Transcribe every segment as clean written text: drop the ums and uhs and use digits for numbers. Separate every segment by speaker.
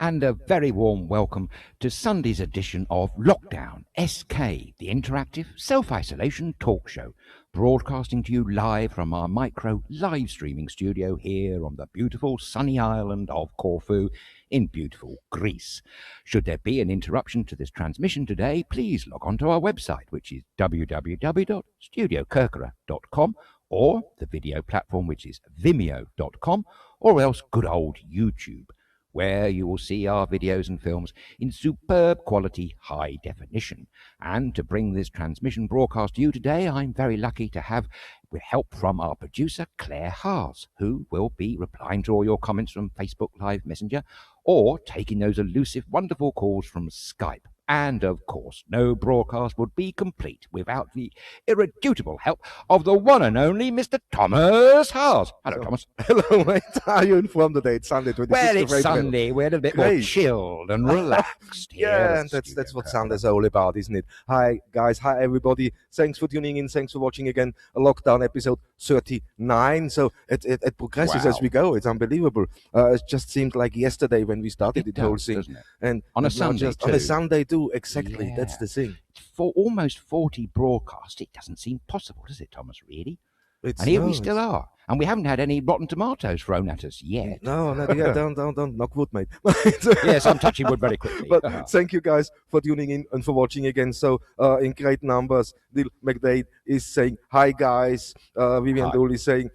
Speaker 1: and a very warm welcome to Sunday's edition of Lockdown SK, the interactive self-isolation talk show, broadcasting to you live from our micro live streaming studio here on the beautiful sunny island of Corfu in beautiful Greece. Should there be an interruption to this transmission today, please log on to our website, which is www.StudioKerkyra.com, or the video platform, which is Vimeo.com, or else good old YouTube, where you will see our videos and films in superb quality high definition. And to bring this transmission broadcast to you today, I'm very lucky to have with help from our producer Claire Haas, who will be replying to all your comments from Facebook Live Messenger or taking those elusive wonderful calls from Skype. And, of course, no broadcast would be complete without the irreducible help of the one and only Mr. Thomas Haas. Hello, Thomas.
Speaker 2: Hello, mate. How are you informed today? It's Sunday, 26th
Speaker 1: Well,
Speaker 2: of
Speaker 1: it's
Speaker 2: April.
Speaker 1: Sunday. We're a little bit more chilled and relaxed here.
Speaker 2: Yeah, and that's what Sunday's all about, isn't it? Hi, guys. Hi, everybody. Thanks for tuning in. Thanks for watching again. A Lockdown episode 39. So it progresses as we go. It's unbelievable. It just seemed like yesterday when we started the whole thing. And
Speaker 1: on a Sunday,
Speaker 2: on a Sunday too. Exactly. Yeah. That's the thing.
Speaker 1: For almost 40 broadcasts, it doesn't seem possible, does it, Thomas, really?
Speaker 2: And
Speaker 1: here we still are. And we haven't had any rotten tomatoes thrown at us yet.
Speaker 2: No, don't knock wood, mate.
Speaker 1: Yes, I'm touching wood very quickly.
Speaker 2: But thank you guys for tuning in and for watching again. So in great numbers, Neil McDade is saying, hi guys. Vivian Dole is saying,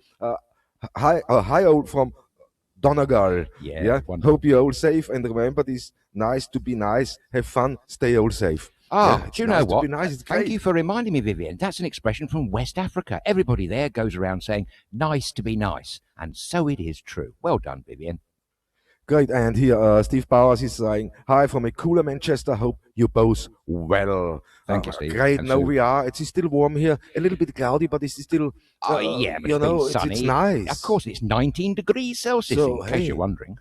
Speaker 2: hi all from Donegal.
Speaker 1: Yeah.
Speaker 2: Hope you're all safe. And remember, it's nice to be nice. Have fun. Stay all safe.
Speaker 1: Do you know what?
Speaker 2: Nice.
Speaker 1: Thank you for reminding me, Vivian. That's an expression from West Africa. Everybody there goes around saying, nice to be nice. And so it is true. Well done, Vivian.
Speaker 2: Great. And here, Steve Powers is saying, hi from a cooler Manchester. Hope you're both well.
Speaker 1: Thank you, Steve.
Speaker 2: Great. No, we are. It's still warm here. A little bit cloudy, but it's still,
Speaker 1: but it's sunny.
Speaker 2: It's nice.
Speaker 1: Of course, it's 19 degrees Celsius, in case you're wondering.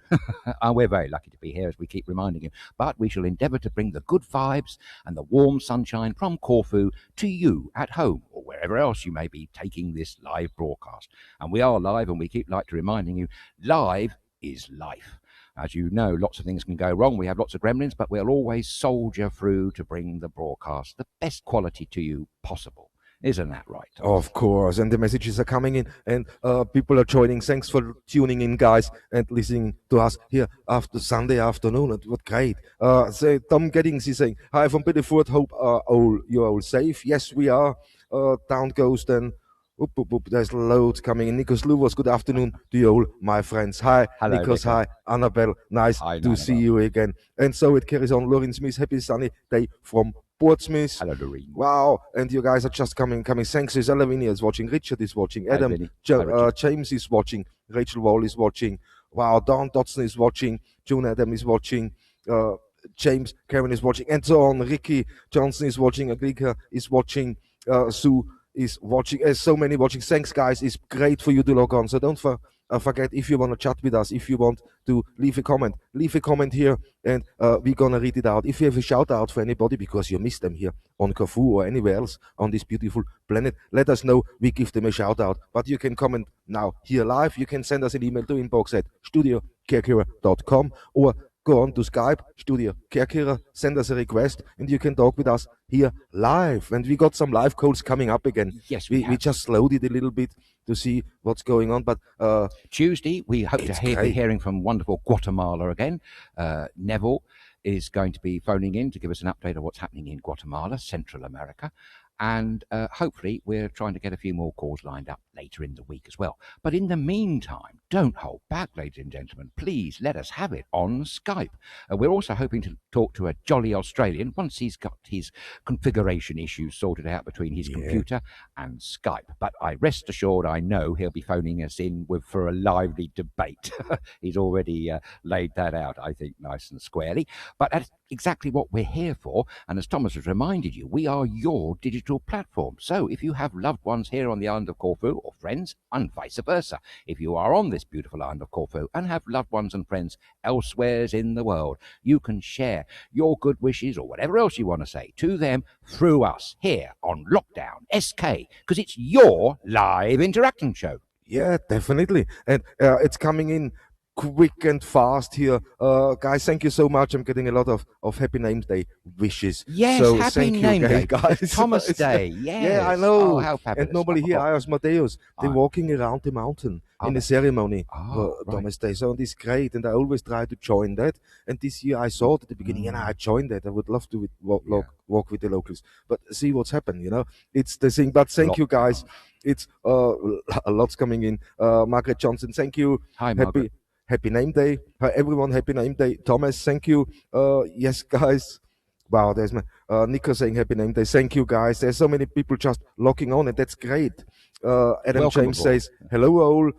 Speaker 1: We're very lucky to be here, as we keep reminding you. But we shall endeavour to bring the good vibes and the warm sunshine from Corfu to you at home or wherever else you may be taking this live broadcast. And we are live, and we keep reminding you, live is life. As you know, lots of things can go wrong. We have lots of gremlins, but we'll always soldier through to bring the broadcast the best quality to you possible. Isn't that right, Tom?
Speaker 2: Of course. And the messages are coming in, and people are joining. Thanks for tuning in, guys, and listening to us here after Sunday afternoon. What great. So Tom Geddings is saying, hi from Biddeford. Hope you're all safe. Yes, we are. Down goes then. There's loads coming in. Nikos Luvos, good afternoon to you all, my friends. Hi,
Speaker 1: hello,
Speaker 2: Nikos. Hi, Annabelle. Nice to see you again. And so it carries on. Lauren Smith, happy sunny day from Portsmouth.
Speaker 1: Hello, Doreen.
Speaker 2: Wow, and you guys are just coming. Thanks. Lavinia is watching. Richard is watching. Adam, James is watching. Rachel Wall is watching. Wow, Don Dodson is watching. June Adam is watching. James Karen is watching, and so on. Ricky Johnson is watching. Agrika is watching. Sue is watching. So many watching. Thanks, guys. It's great for you to log on. So don't forget, if you want to chat with us, if you want to leave a comment here, and we're gonna read it out. If you have a shout out for anybody because you missed them here on Corfu or anywhere else on this beautiful planet, let us know. We give them a shout out. But you can comment now here live. You can send us an email to inbox at StudioKerkyra.com or go on to Skype, StudioKerkyra, send us a request, and you can talk with us here live. And we got some live calls coming up again.
Speaker 1: Yes,
Speaker 2: we just slowed it a little bit to see what's going on. But
Speaker 1: Tuesday, we hope to be hearing from wonderful Guatemala again. Neville is going to be phoning in to give us an update of what's happening in Guatemala, Central America. And hopefully we're trying to get a few more calls lined up later in the week as well. But in the meantime, don't hold back, ladies and gentlemen. Please let us have it on Skype. We're also hoping to talk to a jolly Australian once he's got his configuration issues sorted out between his computer and Skype. But I rest assured, I know he'll be phoning us in for a lively debate. He's already laid that out, I think, nice and squarely. But that's exactly what we're here for. And as Thomas has reminded you, we are your digital platform. So if you have loved ones here on the island of Corfu, or friends, and vice versa, if you are on this beautiful island of Corfu and have loved ones and friends elsewhere in the world, you can share your good wishes or whatever else you want to say to them through us here on Lockdown SK, because it's your live interaction show.
Speaker 2: Yeah, definitely. And it's coming in quick and fast here. Guys, thank you so much. I'm getting a lot of Happy Name Day wishes.
Speaker 1: Yes,
Speaker 2: so
Speaker 1: Happy Name Day, guys. Thomas Day, yes.
Speaker 2: Yeah, I know.
Speaker 1: Oh, how fabulous.
Speaker 2: And normally here, Asmodeus, they're walking around the mountain in the ceremony for Thomas Day. So it's great, and I always try to join that. And this year I saw it at the beginning, and I joined that. I would love to walk with the locals, but see what's happened. It's the thing. But thank you, guys. It's a lot's coming in. Margaret Johnson, thank you.
Speaker 1: Hi, Margaret.
Speaker 2: Happy Name Day. Hi, everyone. Happy Name Day. Thomas, thank you. Yes, guys. Wow, there's my Nico saying Happy Name Day. Thank you, guys. There's so many people just locking on, and that's great. Adam
Speaker 1: Welcome
Speaker 2: James
Speaker 1: aboard.
Speaker 2: says hello, all.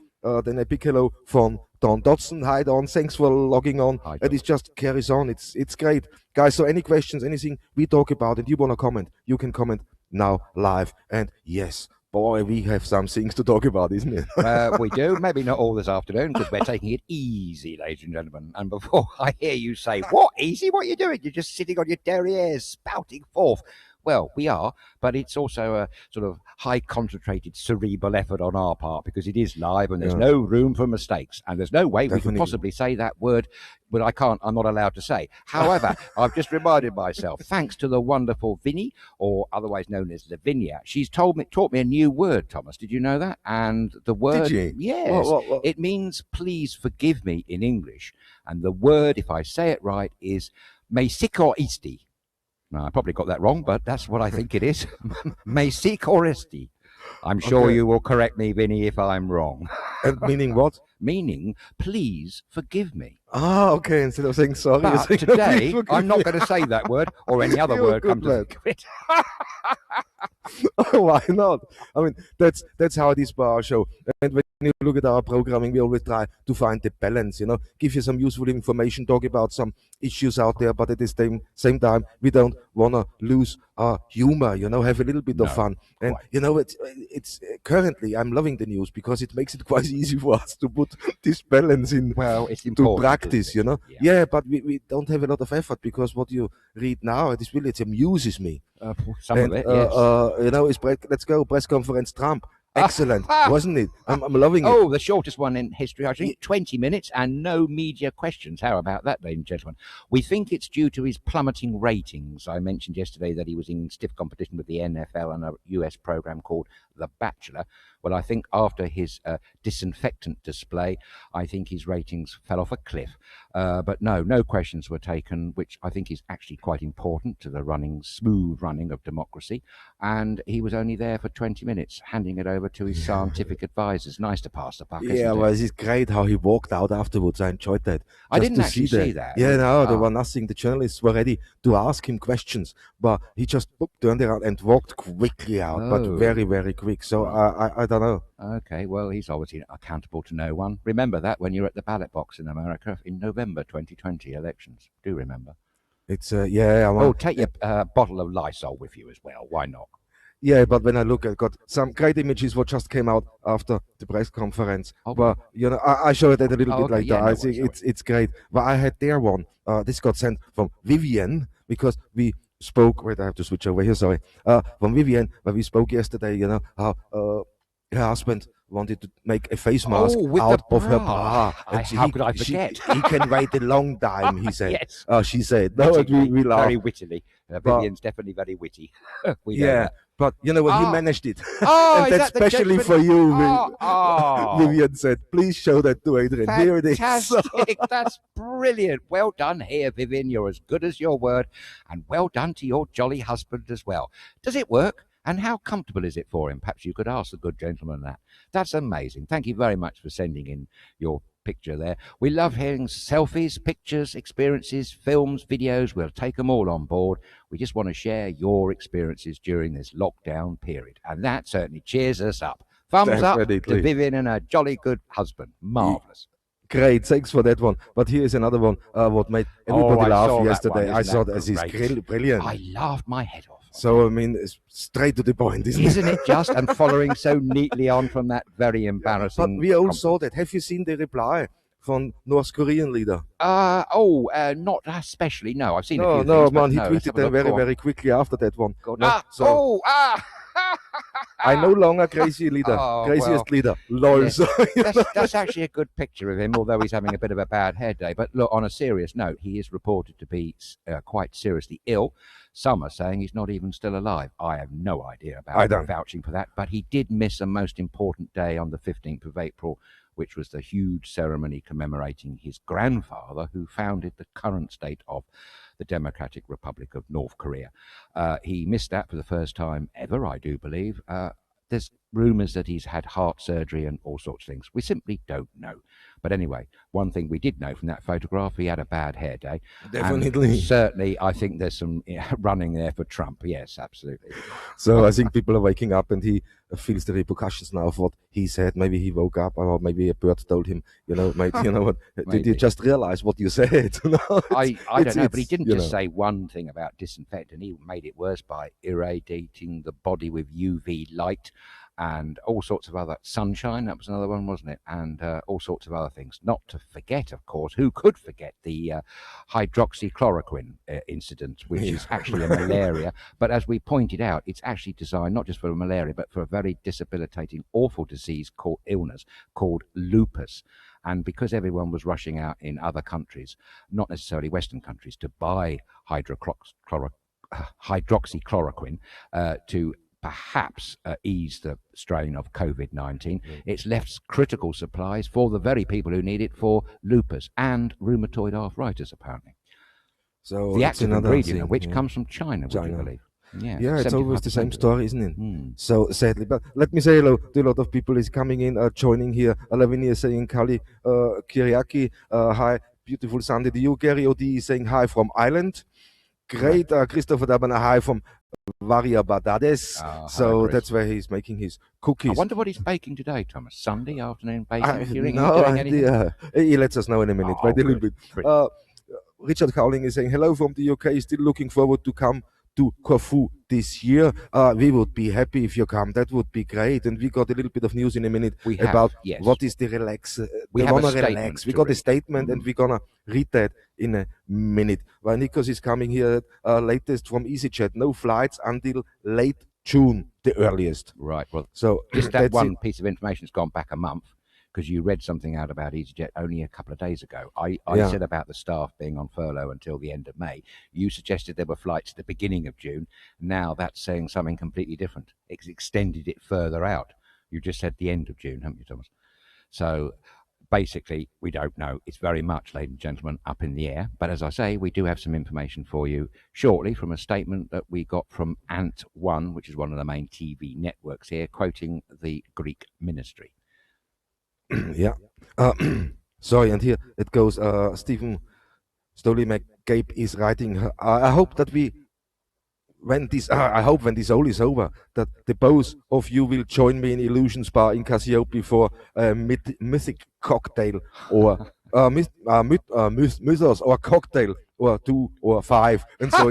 Speaker 2: Then a big hello from Don Dodson. Hi, Don. Thanks for logging on.
Speaker 1: Hi,
Speaker 2: and it just carries on. It's great, guys. So any questions, anything we talk about, and you want to comment, you can comment now live. And yes. Boy, we have some things to talk about, isn't it?
Speaker 1: We do. Maybe not all this afternoon, because we're taking it easy, ladies and gentlemen. And before I hear you say, what, easy? What are you doing? You're just sitting on your derrieres, spouting forth. Well, we are, but it's also a sort of high concentrated cerebral effort on our part, because it is live and there's no room for mistakes, and there's no way we can possibly say that word, but I'm not allowed to say. However, I've just reminded myself, thanks to the wonderful Vinny, or otherwise known as Lavinia, she's taught me a new word, Thomas. Did you know that? And the word,
Speaker 2: did you?
Speaker 1: Yes,
Speaker 2: what?
Speaker 1: It means please forgive me in English, and the word, if I say it right, is me sikoristi. No, I probably got that wrong, but that's what I think it is. Me sikoristi. I'm sure you will correct me, Vinny, if I'm wrong.
Speaker 2: And meaning what?
Speaker 1: Meaning, please forgive me.
Speaker 2: Ah, okay. Instead of saying sorry,
Speaker 1: but
Speaker 2: saying,
Speaker 1: today, I'm not going to say that word or any other word. Come to think of it.
Speaker 2: Oh, why not? I mean, that's how it is by our show. And when you look at our programming, we always try to find the balance, give you some useful information, talk about some issues out there, but at the same time, we don't want to lose our humor, have a little bit of fun. And, it's currently, I'm loving the news because it makes it quite easy for us to put this balance in.
Speaker 1: Well, it's important
Speaker 2: to practice, Yeah, but we don't have a lot of effort, because what you read now, it amuses me.
Speaker 1: Some of it, yes.
Speaker 2: Let's go, press conference Trump. Excellent, wasn't it? I'm loving it.
Speaker 1: Oh, the shortest one in history, I think. 20 minutes and no media questions. How about that, ladies and gentlemen? We think it's due to his plummeting ratings. I mentioned yesterday that he was in stiff competition with the NFL and a US program called The Bachelor. Well, I think after his disinfectant display, I think his ratings fell off a cliff. But no questions were taken, which I think is actually quite important to the smooth running of democracy. And he was only there for 20 minutes, handing it over to his scientific advisors. Nice to pass the buck, isn't it?
Speaker 2: Well, it's great how he walked out afterwards. I enjoyed that.
Speaker 1: I didn't actually see that.
Speaker 2: Yeah, no, there were nothing. The journalists were ready to ask him questions, but he just turned around and walked quickly out, but very, very quick. So I don't know.
Speaker 1: Okay, well, he's obviously accountable to no one. Remember that when you're at the ballot box in America in November 2020 elections. Do remember.
Speaker 2: It's,
Speaker 1: take your bottle of Lysol with you as well. Why not?
Speaker 2: Yeah, but when I look, I got some great images what just came out after the press conference. But I showed that a little bit later. I think it's great. But I had their one. This got sent from Vivian, because we spoke. Wait, I have to switch over here. Sorry. From Vivian, where we spoke yesterday. How her husband wanted to make a face mask out of her bra.
Speaker 1: How could I forget?
Speaker 2: He can wait a long time, he said.
Speaker 1: Yes.
Speaker 2: She said. No, we laughed.
Speaker 1: Very wittily. Vivian's definitely very witty.
Speaker 2: But you know what? He managed it.
Speaker 1: And
Speaker 2: that's especially for you. Vivian said, please show that to Adrian.
Speaker 1: Fantastic.
Speaker 2: Here it is.
Speaker 1: That's brilliant. Well done here, Vivian. You're as good as your word. And well done to your jolly husband as well. Does it work? And how comfortable is it for him? Perhaps you could ask the good gentleman that. That's amazing. Thank you very much for sending in your picture there. We love hearing selfies, pictures, experiences, films, videos. We'll take them all on board. We just want to share your experiences during this lockdown period. And that certainly cheers us up. Thumbs up to Vivian and her jolly good husband. Marvellous.
Speaker 2: Great, thanks for that one. But here is another one, what made everybody laugh yesterday. I saw that as is brilliant.
Speaker 1: I laughed my head off.
Speaker 2: So, I mean, it's straight to the point,
Speaker 1: isn't it just? And following so neatly on from that very embarrassing...
Speaker 2: But we all saw that. Have you seen the reply from North Korean leader?
Speaker 1: Not especially. No, I've seen a few things.
Speaker 2: No, man, he tweeted them very, very quickly after that one. I no longer crazy leader, craziest leader. Lol.
Speaker 1: Yes. That's actually a good picture of him, although he's having a bit of a bad hair day. But look, on a serious note, he is reported to be quite seriously ill. Some are saying he's not even still alive. I have no idea about vouching for that, but he did miss a most important day on the 15th of April, which was the huge ceremony commemorating his grandfather, who founded the current state of the Democratic Republic of North Korea. He missed that for the first time ever, I do believe. There's rumours that he's had heart surgery and all sorts of things. We simply don't know. But anyway, one thing we did know from that photograph, he had a bad hair day.
Speaker 2: Definitely.
Speaker 1: And certainly, I think there's some running there for Trump. Yes, absolutely.
Speaker 2: So I think people are waking up and he feels the repercussions now of what he said. Maybe he woke up or maybe a bird told him, mate, you know what, did you just realize what you said?
Speaker 1: I don't know, but he didn't just say one thing about disinfectant. He made it worse by irradiating the body with UV light and all sorts of other sunshine. That was another one, wasn't it? And all sorts of other things. Not to forget, of course, who could forget the hydroxychloroquine incident, which is actually a malaria. But as we pointed out, it's actually designed not just for malaria, but for a very debilitating, awful disease called lupus. And because everyone was rushing out in other countries, not necessarily Western countries, to buy hydroxychloroquine to perhaps ease the strain of COVID-19. It's left critical supplies for the very people who need it for lupus and rheumatoid arthritis, apparently. So the active ingredient of which comes from China, would you believe?
Speaker 2: Yeah, it's always the same story, isn't it? So sadly, but let me say hello to a lot of people is coming in, joining here. Lavinia is saying Kali Kyriaki, hi, beautiful Sunday to you. Gary O'D is saying hi from Ireland. Great, Christopher Dabana, hi from Varia Badades. So that's where he's making his cookies.
Speaker 1: I wonder what he's baking today, Thomas. Sunday afternoon baking?
Speaker 2: No idea. He lets us know in a minute. Wait a little bit. Richard Cowling is saying hello from the UK. Still looking forward to come to Corfu this year. We would be happy if you come. That would be great. And we got a little bit of news in a minute about what is the relax.
Speaker 1: We want to relax.
Speaker 2: We got a statement and we're gonna read that in a minute. While Nikos is coming here, latest from EasyJet. No flights until late June, the earliest.
Speaker 1: Right. Well,
Speaker 2: so
Speaker 1: just that one piece of information has gone back a month, because you read something out about EasyJet only a couple of days ago. I said about the staff being on furlough until the end of May. You suggested there were flights at the beginning of June. Now that's saying something completely different. It's extended it further out. You just said the end of June, haven't you, Thomas? So basically, we don't know. It's very much, ladies and gentlemen, up in the air. But as I say, we do have some information for you shortly from a statement that we got from Ant1, which is one of the main TV networks here, quoting the Greek ministry.
Speaker 2: Yeah. Sorry, and here it goes. Stephen Stoley McGabe is writing. I hope that when this all is over, that the both of you will join me in Illusions Bar in Cassiope for a mythic cocktail or mythos or cocktail or 2 or 5. And so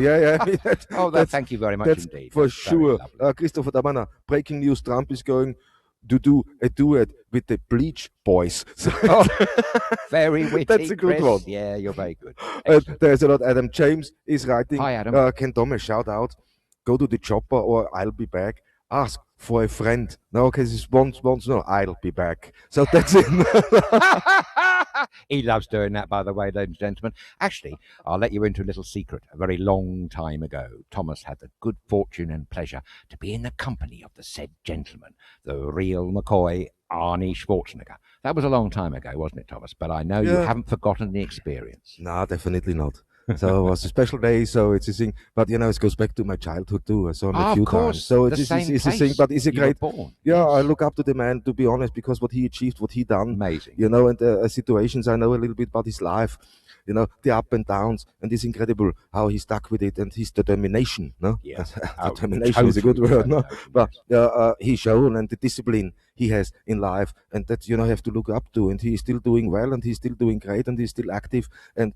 Speaker 1: thank you very much indeed.
Speaker 2: For sure. Christopher Dabana, breaking news: Trump is going to do a duet with the Bleach Boys.
Speaker 1: Very witty.
Speaker 2: That's a good one.
Speaker 1: Yeah, you're very good.
Speaker 2: There's a lot. Adam James is writing.
Speaker 1: Hi, Adam.
Speaker 2: Ken Thomas, shout out. Go to the chopper or I'll be back. Ask for a friend. No, because it's once, no, I'll be back. So that's it.
Speaker 1: He loves doing that, by the way, ladies and gentlemen. Actually, I'll let you into a little secret. A very long time ago, Thomas had the good fortune and pleasure to be in the company of the said gentleman, the real McCoy, Arnie Schwarzenegger. That was a long time ago, wasn't it, Thomas? But I know you haven't forgotten the experience.
Speaker 2: No, definitely not. So it was a special day, so it's a thing. But it goes back to my childhood too. I saw him a few times. So it's a thing, but it's a great. I look up to the man, to be honest, because what he achieved, what he done,
Speaker 1: amazing.
Speaker 2: And situations I know a little bit about his life. The up and downs, and it's incredible how he stuck with it and his determination. No,
Speaker 1: yes,
Speaker 2: determination is a good word. No, but he's shown and the discipline he has in life, and that have to look up to. And he's still doing well, and he's still doing great, and he's still active and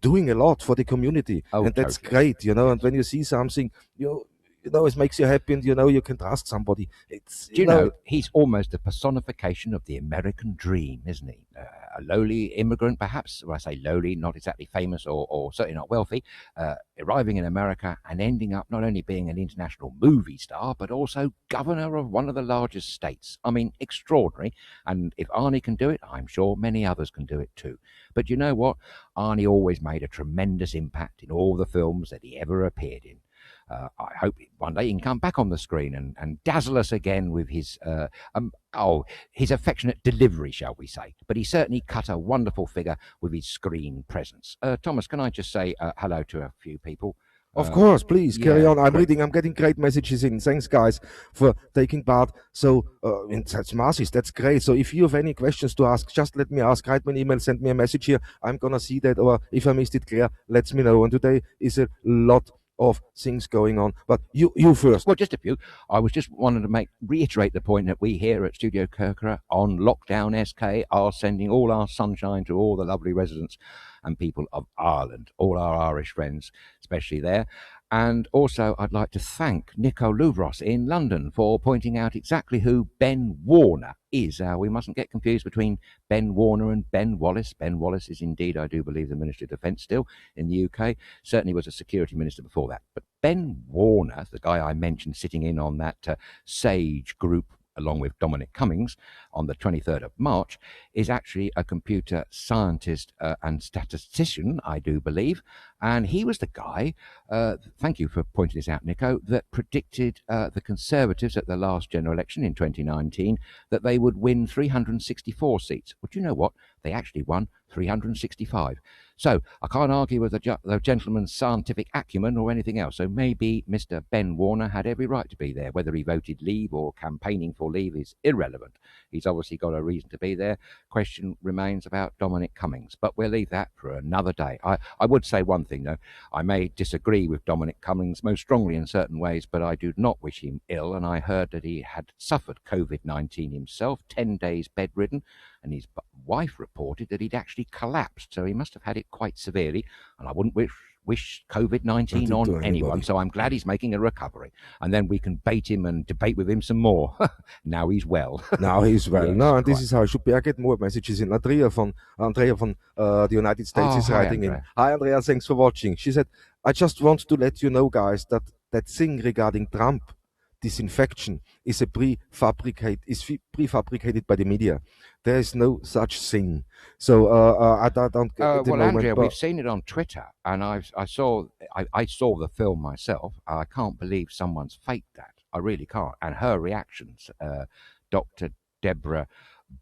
Speaker 2: doing a lot for the community, and that's great. And when you see something, it makes you happy, and you can trust somebody. It's
Speaker 1: Do you know, he's almost the personification of the American dream, isn't he? A lowly immigrant, perhaps, or I say lowly, not exactly famous or certainly not wealthy, arriving in America and ending up not only being an international movie star, but also governor of one of the largest states. I mean, extraordinary. And if Arnie can do it, I'm sure many others can do it too. But you know what? Arnie always made a tremendous impact in all the films that he ever appeared in. I hope one day he can come back on the screen and dazzle us again with his his affectionate delivery, shall we say. But he certainly cut a wonderful figure with his screen presence. Thomas, can I just say hello to a few people?
Speaker 2: Of course, please carry on. I'm getting great messages in. Thanks, guys, for taking part. So, in such masses, that's great. So, if you have any questions to ask, just let me ask. Write me an email, send me a message here. I'm gonna see that, or if I missed it, Claire, let me know. And today is a lot of things going on, but you first.
Speaker 1: Well, just a few. I was just wanting to reiterate the point that we here at StudioKerkyra on Lockdown SK are sending all our sunshine to all the lovely residents and people of Ireland, all our Irish friends, especially there. And also, I'd like to thank Nico Louvros in London for pointing out exactly who Ben Warner is. We mustn't get confused between Ben Warner and Ben Wallace. Ben Wallace is indeed, I do believe, the Ministry of Defence still in the UK. Certainly was a security minister before that. But Ben Warner, the guy I mentioned sitting in on that SAGE group along with Dominic Cummings on the 23rd of March, is actually a computer scientist and statistician, I do believe. And he was the guy, thank you for pointing this out, Nico, that predicted the Conservatives at the last general election in 2019 that they would win 364 seats. Well, do you know what? They actually won 365. So I can't argue with the gentleman's scientific acumen or anything else. So maybe Mr. Ben Warner had every right to be there. Whether he voted leave or campaigning for leave is irrelevant. He's obviously got a reason to be there. Question remains about Dominic Cummings, but we'll leave that for another day. I would say one thing, though. I may disagree with Dominic Cummings most strongly in certain ways, but I do not wish him ill. And I heard that he had suffered COVID-19 himself, 10 days bedridden, and his wife reported that he'd actually collapsed. So he must have had it quite severely, and I wouldn't wish COVID-19 on anyone, so I'm glad he's making a recovery. And then we can bait him and debate with him some more. Now he's well.
Speaker 2: Now he's well. Yes, no, and this is how it should be. I get more messages in. Andrea from the United States is writing in. Hi, Andrea, thanks for watching. She said, I just want to let you know, guys, that thing regarding Trump, disinfection, is prefabricated by the media. There is no such thing. So I don't get it.
Speaker 1: Well, Andrea, we've seen it on Twitter, and I saw the film myself. I can't believe someone's faked that. I really can't. And her reactions, Dr. Deborah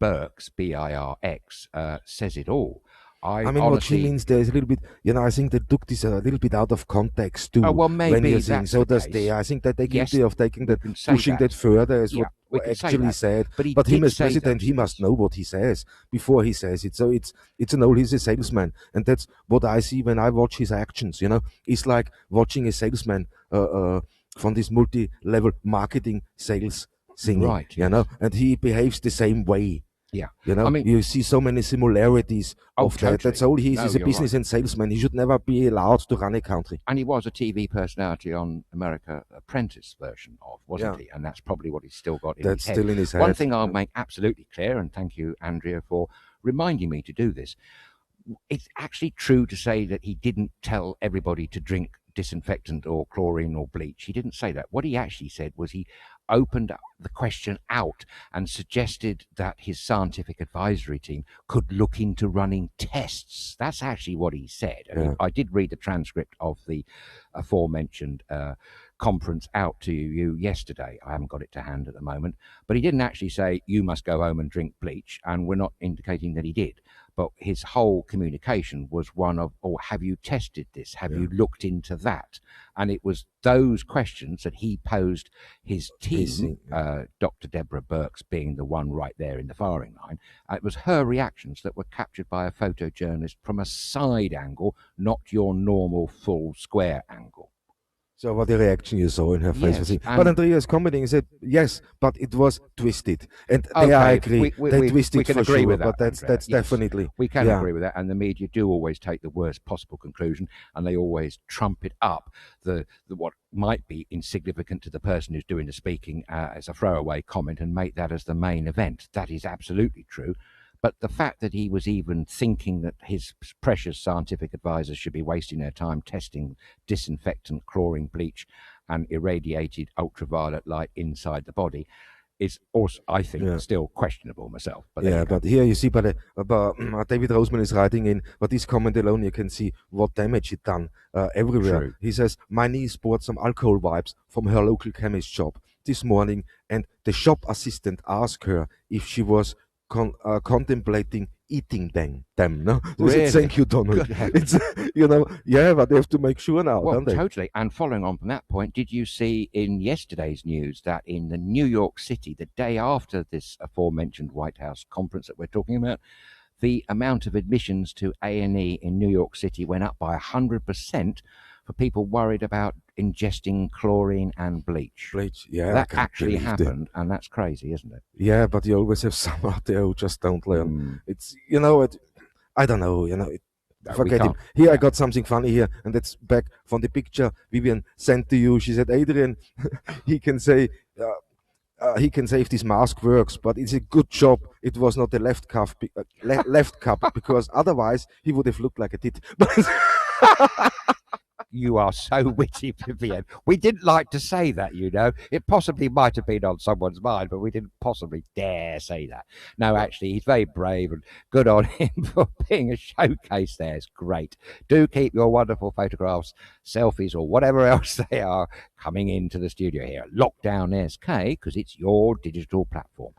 Speaker 1: Birx, B-I-R-X, says it all.
Speaker 2: I mean, honestly, what she means there is a little bit, I think they took this a little bit out of context too.
Speaker 1: Oh, well, maybe that's
Speaker 2: so
Speaker 1: the
Speaker 2: case. I think that they guilty of taking that, pushing that further is what actually said. But him as president, he must know what he says before he says it. So it's he's a salesman, and that's what I see when I watch his actions. It's like watching a salesman from this multi-level marketing sales thing,
Speaker 1: right?
Speaker 2: Yes. And he behaves the same way.
Speaker 1: Yeah,
Speaker 2: I mean, you see so many similarities of
Speaker 1: totally.
Speaker 2: that. That's all he is. He's a business and salesman. He should never be allowed to run a country.
Speaker 1: And he was a TV personality on America Apprentice version of, wasn't he? And that's probably what he's still got in his head.
Speaker 2: Still in his head.
Speaker 1: One thing I'll make absolutely clear, and thank you, Andrea, for reminding me to do this. It's actually true to say that he didn't tell everybody to drink disinfectant or chlorine or bleach. He didn't say that. What he actually said was he opened the question out and suggested that his scientific advisory team could look into running tests. That's actually what he said.
Speaker 2: Yeah.
Speaker 1: I did read the transcript of the aforementioned conference out to you yesterday. I haven't got it to hand at the moment, but he didn't actually say you must go home and drink bleach, and we're not indicating that he did. But his whole communication was one of, have you tested this? Have you looked into that? And it was those questions that he posed his team, Dr. Deborah Birx being the one right there in the firing line. It was her reactions that were captured by a photojournalist from a side angle, not your normal full square angle.
Speaker 2: So what the reaction you saw in her face was
Speaker 1: Yes,
Speaker 2: it. But Andreas commenting said, yes, but it was twisted. And there I agree. They twisted
Speaker 1: can
Speaker 2: for
Speaker 1: agree
Speaker 2: sure,
Speaker 1: with that,
Speaker 2: but that's
Speaker 1: Andreas.
Speaker 2: definitely.
Speaker 1: We can agree with that. And the media do always take the worst possible conclusion, and they always trump it up the what might be insignificant to the person who's doing the speaking as a throwaway comment and make that as the main event. That is absolutely true. But the fact that he was even thinking that his precious scientific advisors should be wasting their time testing disinfectant, chlorine, bleach, and irradiated ultraviolet light inside the body is also, I think, still questionable myself. But
Speaker 2: but here you see, but David Roseman is writing in, but this comment alone, you can see what damage it done everywhere.
Speaker 1: True.
Speaker 2: He says, my niece bought some alcohol wipes from her local chemist shop this morning, and the shop assistant asked her if she was contemplating eating them. No,
Speaker 1: really?
Speaker 2: Thank you, Donald. It's but they have to make sure now, don't they?
Speaker 1: Totally. And following on from that point, did you see in yesterday's news that in the New York City, the day after this aforementioned White House conference that we're talking about, the amount of admissions to A&E in New York City went up by 100% for people worried about ingesting chlorine and bleach.
Speaker 2: Yeah.
Speaker 1: That actually happened, and that's crazy, isn't it?
Speaker 2: Yeah, but you always have some out there who just don't learn. It's, I don't know, forget him. Here I got something funny here, and that's back from the picture Vivian sent to you. She said, Adrian, he can say if this mask works, but it's a good job it was not the left cup because otherwise he would have looked like a tit.
Speaker 1: You are so witty, Vivian. We didn't like to say that, It possibly might have been on someone's mind, but we didn't possibly dare say that. No, actually, he's very brave, and good on him for being a showcase there. It's great. Do keep your wonderful photographs, selfies, or whatever else they are coming into the studio here at Lockdown SK, because it's your digital platform.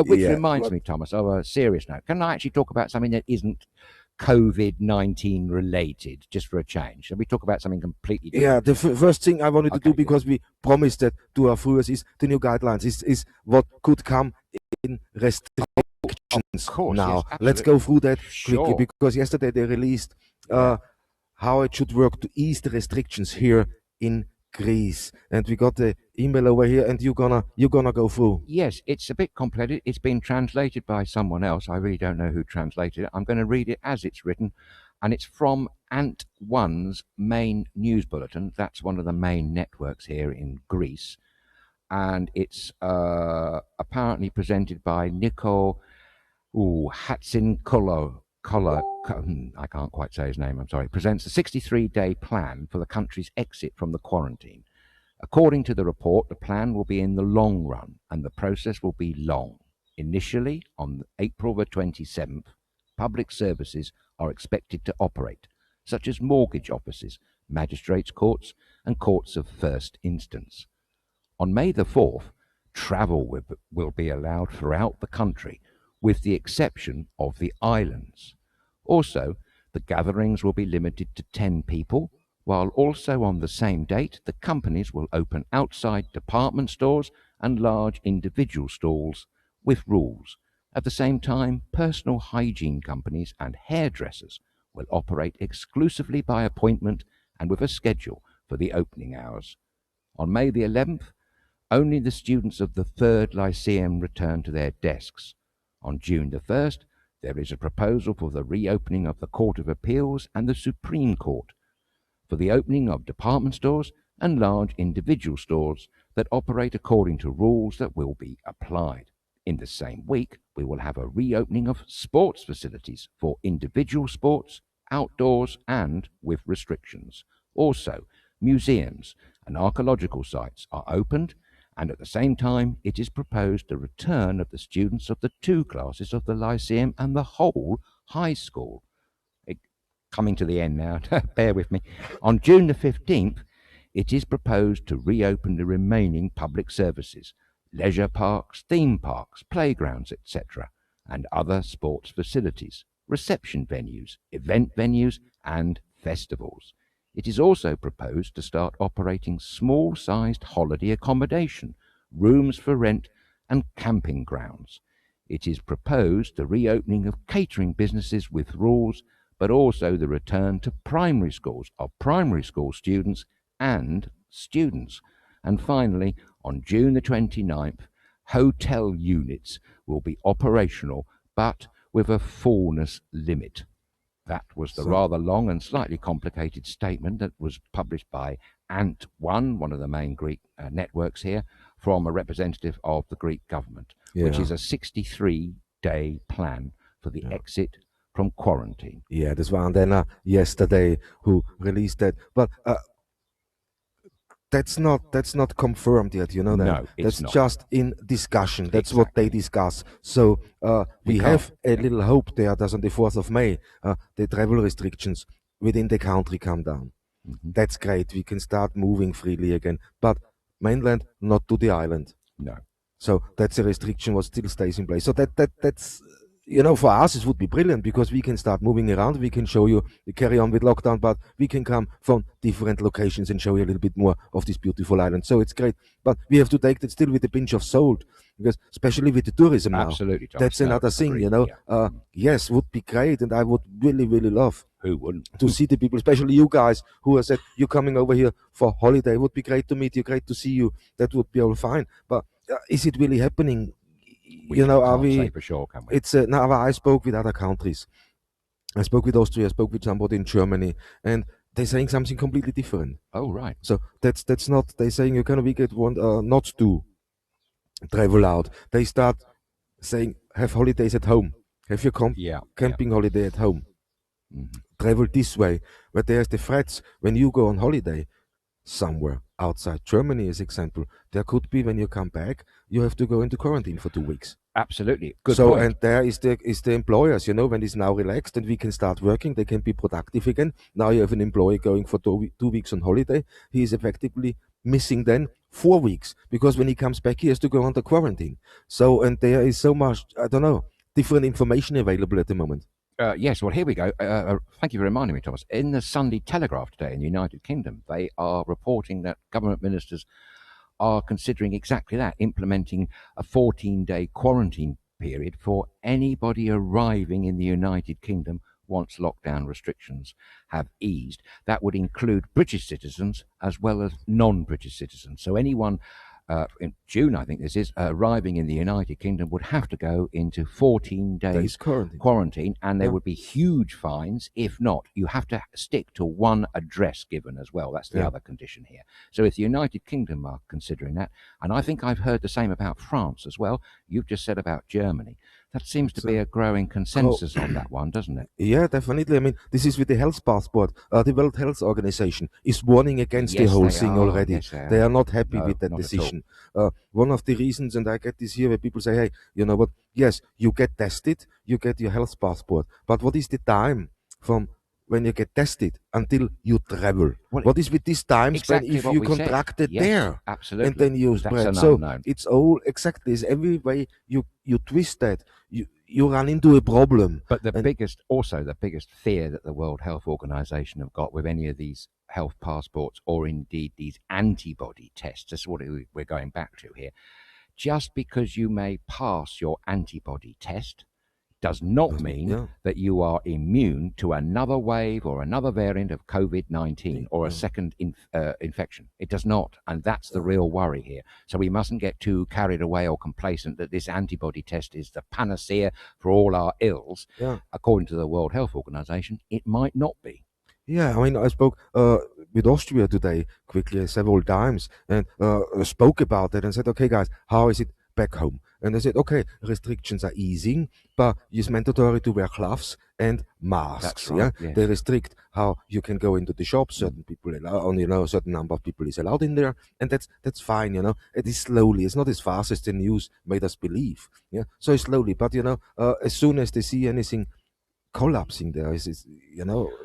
Speaker 1: Which reminds me, Thomas, of a serious note. Can I actually talk about something that isn't COVID-19 related, just for a change? Shall we talk about something completely different?
Speaker 2: Yeah, the first thing I wanted to do, because we promised that to our viewers, is the new guidelines, is what could come in restrictions now.
Speaker 1: Yes,
Speaker 2: let's go through that quickly,
Speaker 1: Sure.
Speaker 2: because yesterday they released how it should work to ease the restrictions here in Greece, and we got the email over here, and you're gonna go through.
Speaker 1: Yes, it's a bit complicated. It's been translated by someone else. I really don't know who translated it. I'm going to read it as it's written, and it's from Ant One's main news bulletin. That's one of the main networks here in Greece, and it's apparently presented by Nico Hatzinkolo. I can't quite say his name, I'm sorry. Presents a 63-day plan for the country's exit from the quarantine. According to the report, the plan will be in the long run, and the process will be long. Initially, on April the 27th, public services are expected to operate, such as mortgage offices, magistrates' courts, and courts of first instance. On May the 4th, travel will be allowed throughout the country, with the exception of the islands. Also, the gatherings will be limited to 10 people, while also on the same date, the companies will open outside department stores and large individual stalls with rules. At the same time, personal hygiene companies and hairdressers will operate exclusively by appointment and with a schedule for the opening hours. On May the 11th, only the students of the 3rd Lyceum return to their desks. On June the 1st, there is a proposal for the reopening of the Court of Appeals and the Supreme Court, for the opening of department stores and large individual stores that operate according to rules that will be applied. In the same week, we will have a reopening of sports facilities for individual sports, outdoors, and with restrictions. Also, museums and archaeological sites are opened, and at the same time it is proposed the return of the students of the 2 classes of the Lyceum and the whole high school. Coming to the end now, bear with me. On June the 15th, it is proposed to reopen the remaining public services, leisure parks, theme parks, playgrounds, etc., and other sports facilities, reception venues, event venues, and festivals. It is also proposed to start operating small-sized holiday accommodation, rooms for rent, and camping grounds. It is proposed the reopening of catering businesses with rules, but also the return to primary schools of primary school students and students. And finally, on June the 29th, hotel units will be operational, but with a fullness limit. That was the rather long and slightly complicated statement that was published by Ant1, one of the main Greek networks here, from a representative of the Greek government, which is a 63-day plan for the exit from quarantine.
Speaker 2: Yeah, this one then yesterday who released that, but that's not confirmed yet, you know that.
Speaker 1: No,
Speaker 2: that's
Speaker 1: not.
Speaker 2: Just in discussion. That's what they discuss. So we have a little hope there that on the 4th of May, the travel restrictions within the country come down. That's great. We can start moving freely again. But mainland, not to the island.
Speaker 1: No.
Speaker 2: So that's a restriction what still stays in place. So that's you know, for us it would be brilliant because we can start moving around. We can show you, carry on with lockdown, but we can come from different locations and show you a little bit more of this beautiful island. So it's great, but we have to take that still with a pinch of salt, because especially with the tourism now,
Speaker 1: absolutely, Thomas,
Speaker 2: that's another thing, you know. Yes, would be great, and I would really love
Speaker 1: who wouldn't
Speaker 2: to see the people, especially you guys who have said you're coming over here for holiday. It would be great to meet you, great to see you. That would be all fine, but is it really happening? You know, are we?
Speaker 1: Say for sure, can we?
Speaker 2: It's now. I spoke with other countries. I spoke with Austria. I spoke with somebody in Germany, and they're saying something completely different.
Speaker 1: Oh, right.
Speaker 2: So that's not. They're saying you can we get one not to travel out. They start saying have holidays at home. Have your camping holiday at home. Travel this way, but there's the threats when you go on holiday somewhere outside Germany, as example. There could be when you come back, you have to go into quarantine for 2 weeks.
Speaker 1: Absolutely. Good point.
Speaker 2: And there is the employers, you know, when it's now relaxed and we can start working, they can be productive again. Now you have an employee going for 2 weeks on holiday. He is effectively missing then 4 weeks, because when he comes back, he has to go under quarantine. So, and there is so much, I don't know, different information available at the moment.
Speaker 1: Yes, well, here we go. Thank you for reminding me, Thomas. In the Sunday Telegraph today in the United Kingdom, they are reporting that government ministers are considering exactly that, implementing a 14-day quarantine period for anybody arriving in the United Kingdom once lockdown restrictions have eased. That would include British citizens as well as non-British citizens. So anyone in June, I think this is, arriving in the United Kingdom would have to go into 14 days quarantine, and there would be huge fines. If not, you have to stick to one address given as well. That's the other condition here. So if the United Kingdom are considering that, and I think I've heard the same about France as well. You've just said about Germany. That seems to be a growing consensus on that one, doesn't it?
Speaker 2: Yeah, definitely. I mean, this is with the health passport. The World Health Organization is warning against the whole thing already.
Speaker 1: Yes,
Speaker 2: they are not happy with that decision. One of the reasons, and I get this here, where people say, hey, you know what? Yes, you get tested, you get your health passport. But what is the time from when you get tested until you travel? Well, what is with these times when if you contracted there?
Speaker 1: Absolutely.
Speaker 2: And then you spread. So it's all exactly every way you twist that, you run into a problem.
Speaker 1: But the biggest fear that the World Health Organization have got with any of these health passports, or indeed these antibody tests, that's what we're going back to here. Just because you may pass your antibody test does not mean that you are immune to another wave or another variant of COVID-19 or a second infection. It does not, and that's the real worry here. So we mustn't get too carried away or complacent that this antibody test is the panacea for all our ills. According to the World Health Organization, it might not be.
Speaker 2: Yeah, I mean, I spoke with Austria today quickly several times, and spoke about that and said, okay, guys, how is it back home? And I said, okay, restrictions are easing, but it's mandatory to wear gloves and masks.
Speaker 1: That's right, yes.
Speaker 2: They restrict how you can go into the shop. Certain people only a certain number of people is allowed in there, and that's fine. You know, it is slowly. It's not as fast as the news made us believe. Yeah, so it's slowly. But you know, as soon as they see anything collapsing, there is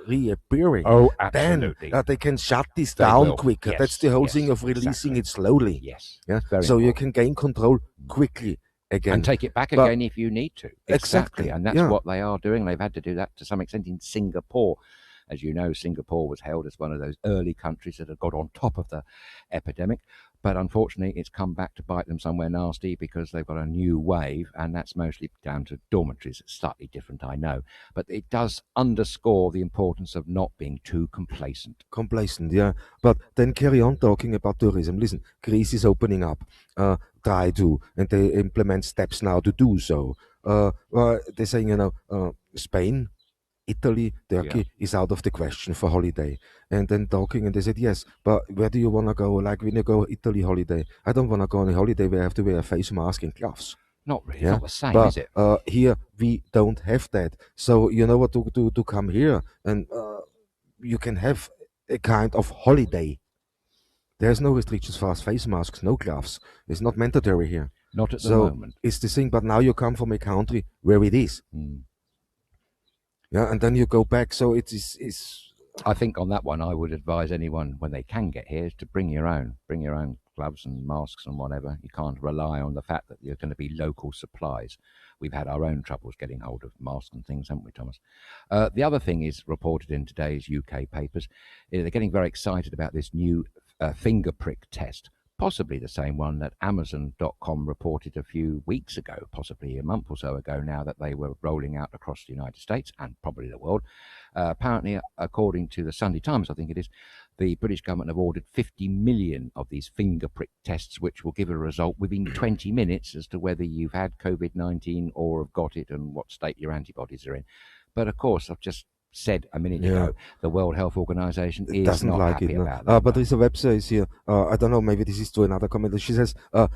Speaker 2: reappearing.
Speaker 1: Oh, absolutely.
Speaker 2: Then they can shut this down quicker. Yes, that's the whole thing of releasing it slowly.
Speaker 1: Yes.
Speaker 2: Yeah. So you can gain control quickly again.
Speaker 1: And take it back again if you need to. Exactly. And that's what they are doing. They've had to do that to some extent in Singapore. As you know, Singapore was held as one of those early countries that had got on top of the epidemic. But unfortunately, it's come back to bite them somewhere nasty because they've got a new wave, and that's mostly down to dormitories. It's slightly different, I know. But it does underscore the importance of not being too complacent.
Speaker 2: Complacent, yeah. But then carry on talking about tourism. Listen, Greece is opening up. Try to, and they implement steps now to do so. They're saying, Spain, Italy, Turkey is out of the question for holiday. And then talking, and they said, yes, but where do you want to go? Like, when you go Italy holiday, I don't want to go on a holiday where I have to wear a face mask and gloves.
Speaker 1: Not really, not the same,
Speaker 2: but,
Speaker 1: is it?
Speaker 2: Here, we don't have that. So, you know what, to come here, and you can have a kind of holiday. There's no restrictions for us, face masks, no gloves. It's not mandatory here.
Speaker 1: Not at the moment.
Speaker 2: It's the thing, but now you come from a country where it is. Yeah, and then you go back. So it's.
Speaker 1: I think on that one, I would advise anyone when they can get here is to bring your own gloves and masks and whatever. You can't rely on the fact that you're going to be local supplies. We've had our own troubles getting hold of masks and things, haven't we, Thomas? The other thing is reported in today's UK papers. They're getting very excited about this new finger prick test. Possibly the same one that Amazon.com reported a few weeks ago, possibly a month or so ago now, that they were rolling out across the United States and probably the world. Apparently, according to the Sunday Times, I think it is, the British government have ordered 50 million of these finger prick tests, which will give a result within 20 minutes as to whether you've had COVID-19 or have got it and what state your antibodies are in. But of course, I've just said a minute ago, the World Health Organization is not happy about that.
Speaker 2: But there's a website here. I don't know, maybe this is to another comment. She says,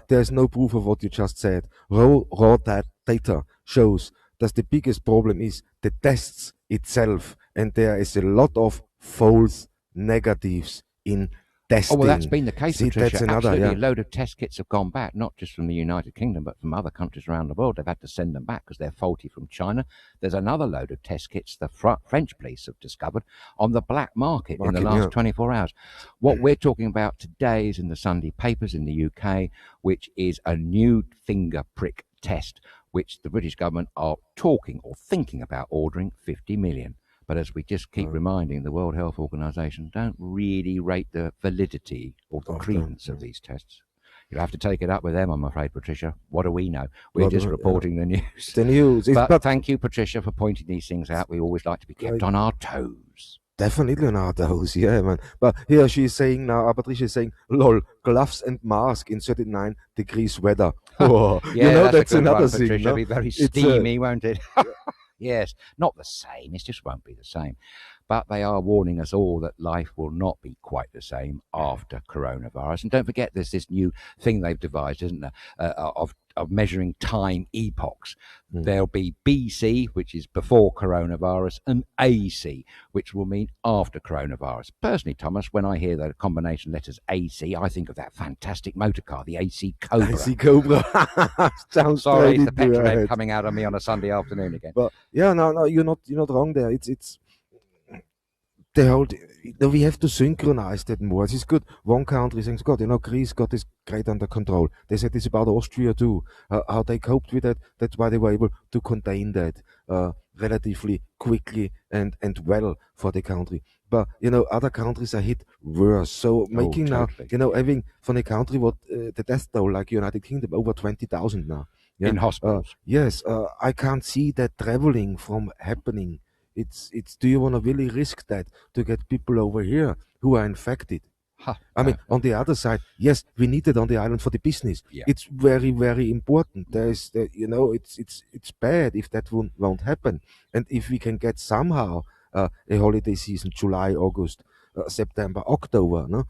Speaker 2: there's no proof of what you just said. Raw data shows that the biggest problem is the tests itself. And there is a lot of false negatives in testing.
Speaker 1: Oh, well, that's been the case, Patricia. Absolutely. A load of test kits have gone back, not just from the United Kingdom, but from other countries around the world. They've had to send them back because they're faulty from China. There's another load of test kits the French police have discovered on the black market in the last 24 hours. What we're talking about today is in the Sunday papers in the UK, which is a new finger prick test, which the British government are talking or thinking about ordering 50 million. But as we just keep reminding, the World Health Organization don't really rate the validity or the credence of these tests. You'll have to take it up with them, I'm afraid, Patricia. What do we know? We're just reporting the news.
Speaker 2: The news.
Speaker 1: But thank you, Patricia, for pointing these things out. We always like to be kept on our toes.
Speaker 2: Definitely on our toes, yeah, man. But here she's saying now, Patricia is saying, lol, gloves and mask in 39 degrees weather.
Speaker 1: Oh, yeah, that's another thing. Patricia,
Speaker 2: no?
Speaker 1: It'll be very steamy, won't it? Yes, not the same. It just won't be the same. But they are warning us all that life will not be quite the same after coronavirus. And don't forget, there's this new thing they've devised, isn't there, of measuring time epochs. There'll be BC, which is before coronavirus, and AC, which will mean after coronavirus. Personally, Thomas, when I hear the combination letters AC, I think of that fantastic motor car, the AC Cobra.
Speaker 2: AC Cobra. Sounds
Speaker 1: sorry, it's the petrol coming out on me on a Sunday afternoon again.
Speaker 2: But yeah, no, you're not wrong there. It's the whole. We have to synchronize that more. It's good. One country thinks, God, Greece got this great under control. They said this about Austria too. How they coped with that. That's why they were able to contain that relatively quickly and well for the country. But other countries are hit worse. So making now, having from a country what the death toll like United Kingdom over 20,000 now.
Speaker 1: In hospitals.
Speaker 2: Yes, I can't see that traveling from happening. It's. Do you want to really risk that to get people over here who are infected? I mean, on the other side, yes, we need it on the island for the business.
Speaker 1: Yeah.
Speaker 2: It's very, very important. There's, it's bad if that won't happen. And if we can get somehow a holiday season, July, August, September, October, no,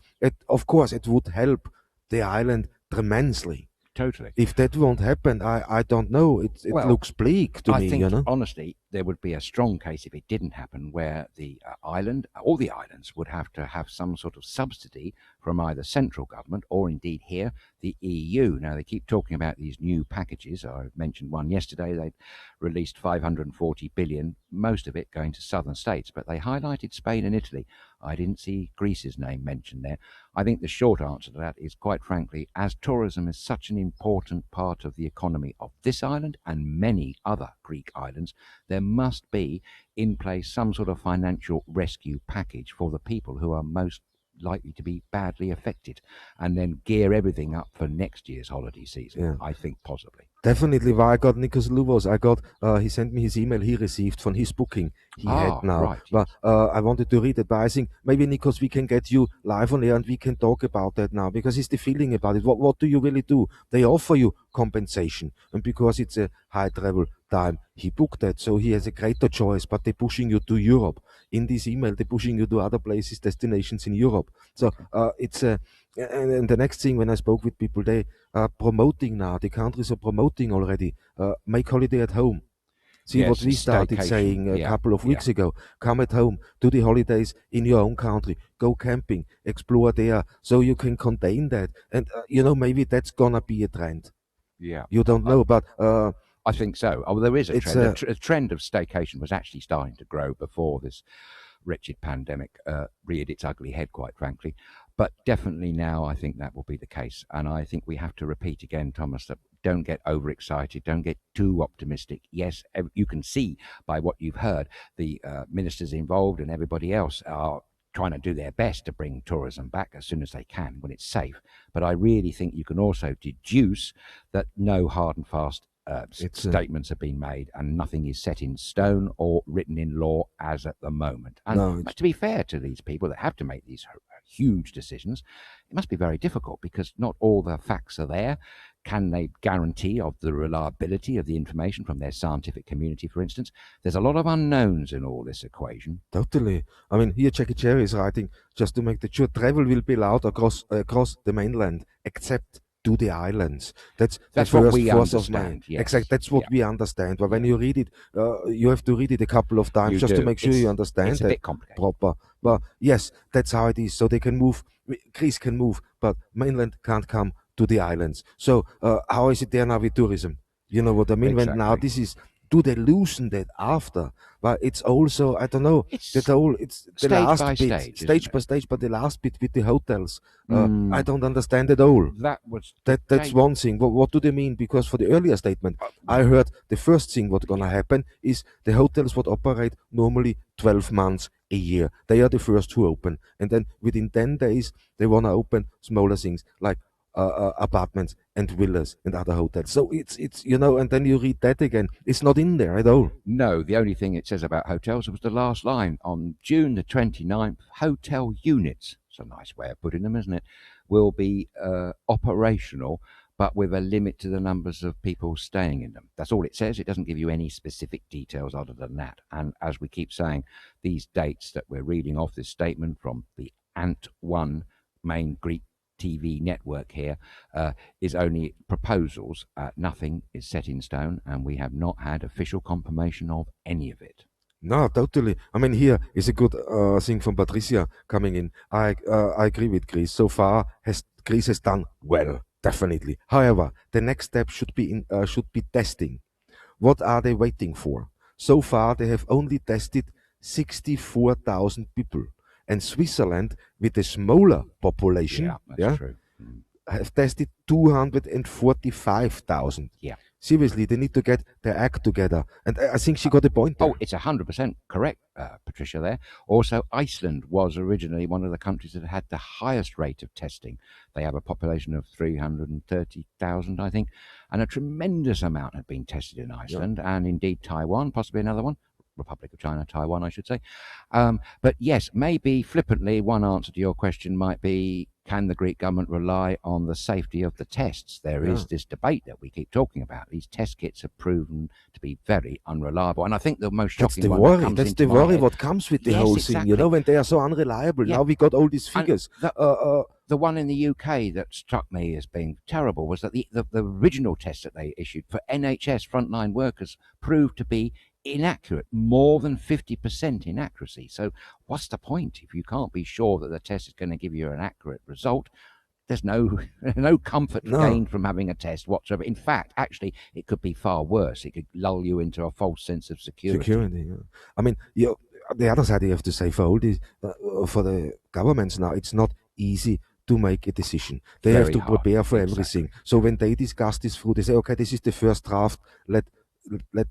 Speaker 2: of course, it would help the island tremendously.
Speaker 1: Totally.
Speaker 2: If that won't happen, I don't know. It looks bleak to me.
Speaker 1: I think, honestly, there would be a strong case if it didn't happen, where the island, all the islands, would have to have some sort of subsidy from either central government or indeed here, the EU. Now, they keep talking about these new packages. I mentioned one yesterday. They released 540 billion, most of it going to southern states, but they highlighted Spain and Italy. I didn't see Greece's name mentioned there. I think the short answer to that is, quite frankly, as tourism is such an important part of the economy of this island and many other Greek islands, there must be in place some sort of financial rescue package for the people who are most likely to be badly affected, and then gear everything up for next year's holiday season.
Speaker 2: Yeah.
Speaker 1: I think possibly.
Speaker 2: Definitely. Why I got Nikos Luvos, he sent me his email he received from his booking he had now.
Speaker 1: Right,
Speaker 2: but
Speaker 1: yes.
Speaker 2: I wanted to read it, but I think maybe Nikos, we can get you live on air and we can talk about that now, because it's the feeling about it. What do you really do? They offer you compensation, and because it's a high travel time, he booked that, so he has a greater choice, but they're pushing you to Europe. In this email, they're pushing you to other places, destinations in Europe. So it's a and the next thing, when I spoke with people, they are promoting now. The countries are promoting already. Make holiday at home. See,
Speaker 1: yes,
Speaker 2: what we started saying a couple of weeks ago. Come at home, do the holidays in your own country, go camping, explore there, so you can contain that. And maybe that's gonna be a trend.
Speaker 1: Yeah,
Speaker 2: you don't know, but
Speaker 1: I think so. There is a trend. A trend of staycation was actually starting to grow before this wretched pandemic reared its ugly head, quite frankly. But definitely now, I think that will be the case. And I think we have to repeat again, Thomas, that don't get overexcited, don't get too optimistic. Yes, you can see by what you've heard, the ministers involved and everybody else are trying to do their best to bring tourism back as soon as they can when it's safe. But I really think you can also deduce that no hard and fast statements have been made, and nothing is set in stone or written in law as at the moment. And to be fair to these people that have to make these huge decisions, it must be very difficult, because not all the facts are there. Can they guarantee of the reliability of the information from their scientific community, for instance? There's a lot of unknowns in all this equation.
Speaker 2: Totally. I mean, here KerkyRa is writing, just to make sure, travel will be allowed across the mainland, except to the islands. That's
Speaker 1: what we understand.
Speaker 2: Yes. Exactly. That's what we understand. But when you read it, you have to read it a couple of times to make sure you understand.
Speaker 1: It's a bit complicated.
Speaker 2: Proper. But yes, that's how it is. So they can move. Greece can move, but mainland can't come to the islands. So how is it there now with tourism? You know what I mean?
Speaker 1: Exactly.
Speaker 2: When now this is, do they loosen that after? But it's also, I don't know, it's the last bit, stage by stage, but the last bit with the hotels, I don't understand at all. That's one thing. What do they mean? Because for the earlier statement, I heard the first thing what's gonna happen is the hotels would operate normally 12 months a year. They are the first to open, and then within 10 days they wanna open smaller things like apartments and villas and other hotels. So it's and then you read that again. It's not in there at all.
Speaker 1: No, the only thing it says about hotels was the last line. On June the 29th, hotel units, it's a nice way of putting them, isn't it, will be operational, but with a limit to the numbers of people staying in them. That's all it says. It doesn't give you any specific details other than that. And as we keep saying, these dates that we're reading off this statement from the Ant1 main Greek TV network here is only proposals. Nothing is set in stone, and we have not had official confirmation of any of it.
Speaker 2: No, totally. I mean, here is a good thing from Patricia coming in. I agree with Greece. So far, Greece has done well, definitely. However, the next step should be testing. What are they waiting for? So far, they have only tested 64,000 people. And Switzerland, with a smaller population,
Speaker 1: true.
Speaker 2: have tested 245,000.
Speaker 1: Yeah.
Speaker 2: Seriously, they need to get their act together. And I think she got the point there.
Speaker 1: Oh, it's 100% correct, Patricia, there. Also, Iceland was originally one of the countries that had the highest rate of testing. They have a population of 330,000, I think, and a tremendous amount had been tested in Iceland, and indeed Taiwan, possibly another one. Republic of China, Taiwan, I should say. But yes, maybe flippantly, one answer to your question might be, can the Greek government rely on the safety of the tests? There is this debate that we keep talking about. These test kits have proven to be very unreliable. And I think the most shocking one
Speaker 2: that's the worry what comes with the whole thing, when they are so unreliable. Now we got all these figures.
Speaker 1: The one in the UK that struck me as being terrible was that the original test that they issued for NHS frontline workers proved to be inaccurate, more than 50% inaccuracy. So what's the point if you can't be sure that the test is going to give you an accurate result? There's no comfort gained from having a test whatsoever. In fact, actually, it could be far worse. It could lull you into a false sense of security.
Speaker 2: I mean, the other side you have to say for all these, for the governments now, it's not easy to make a decision. They have to prepare for everything. So when they discuss this through, they say, okay, this is the first draft. Let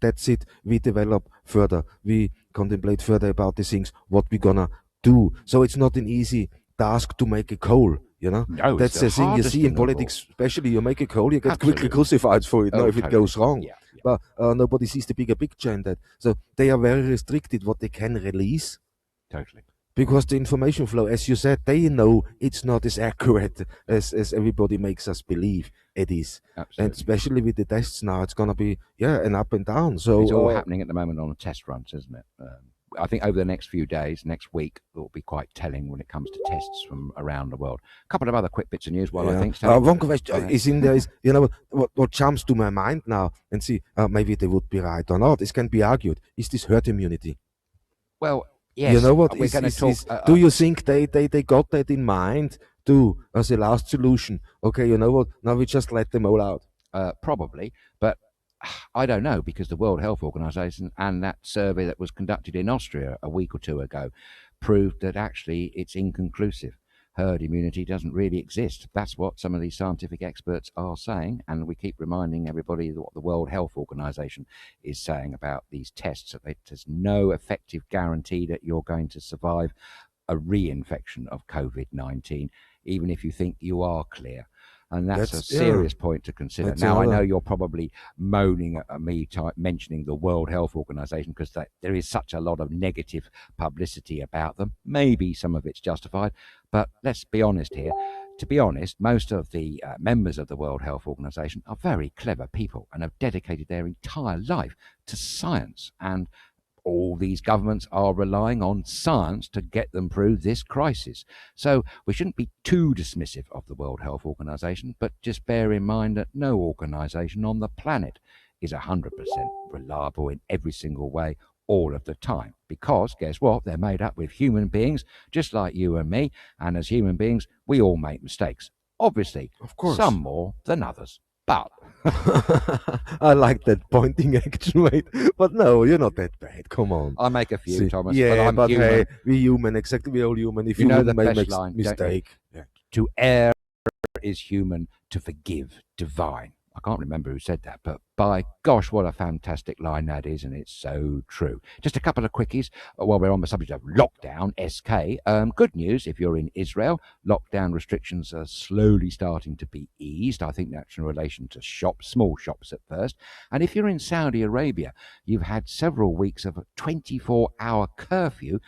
Speaker 2: that sit. We develop further. We contemplate further about the things, what we're gonna do. So it's not an easy task to make a call.
Speaker 1: No,
Speaker 2: that's the thing you see in politics, especially. You make a call, you get quickly crucified for it. If it goes wrong.
Speaker 1: Yeah.
Speaker 2: But nobody sees the bigger picture in that. So they are very restricted what they can release.
Speaker 1: Totally.
Speaker 2: Because the information flow, as you said, they know it's not as accurate as everybody makes us believe it is.
Speaker 1: Absolutely.
Speaker 2: And especially with the tests now, it's going to be, an up and down. So
Speaker 1: it's all happening at the moment on the test runs, isn't it? I think over the next few days, next week, it will be quite telling when it comes to tests from around the world. A couple of other quick bits of news while I think.
Speaker 2: One question is in there is, what jumps to my mind now and see, maybe they would be right or not. This can be argued. Is this herd immunity?
Speaker 1: Well, yes.
Speaker 2: You know what?
Speaker 1: We're going to talk.
Speaker 2: Do you think they got that in mind too as a last solution? Okay, you know what? Now we just let them all out.
Speaker 1: Probably, but I don't know, because the World Health Organization and that survey that was conducted in Austria a week or two ago proved that actually it's inconclusive. Herd immunity doesn't really exist. That's what some of these scientific experts are saying, and we keep reminding everybody what the World Health Organization is saying about these tests, that there's no effective guarantee that you're going to survive a reinfection of COVID-19, even if you think you are clear. And that's a serious point to consider. Now, I know you're probably moaning at me mentioning the World Health Organization because there is such a lot of negative publicity about them. Maybe some of it's justified, but let's be honest here. To be honest, most of the members of the World Health Organization are very clever people and have dedicated their entire life to science, and all these governments are relying on science to get them through this crisis. So we shouldn't be too dismissive of the World Health Organization, but just bear in mind that no organization on the planet is 100% reliable in every single way all of the time. Because guess what? They're made up with human beings just like you and me. And as human beings, we all make mistakes. Obviously,
Speaker 2: of course,
Speaker 1: some more than others. But
Speaker 2: I like that pointing action, mate. But no, you're not that bad. Come on.
Speaker 1: I make a few, Thomas.
Speaker 2: Yeah,
Speaker 1: but
Speaker 2: human. Hey, we're human. Exactly, we're all human. If you know the best line, mistake.
Speaker 1: To err is human, to forgive divine. I can't remember who said that, but by gosh, what a fantastic line that is, and it's so true. Just a couple of quickies while we're on the subject of lockdown, SK. Good news, if you're in Israel, lockdown restrictions are slowly starting to be eased. I think that's in relation to shops, small shops at first. And if you're in Saudi Arabia, you've had several weeks of a 24-hour curfew.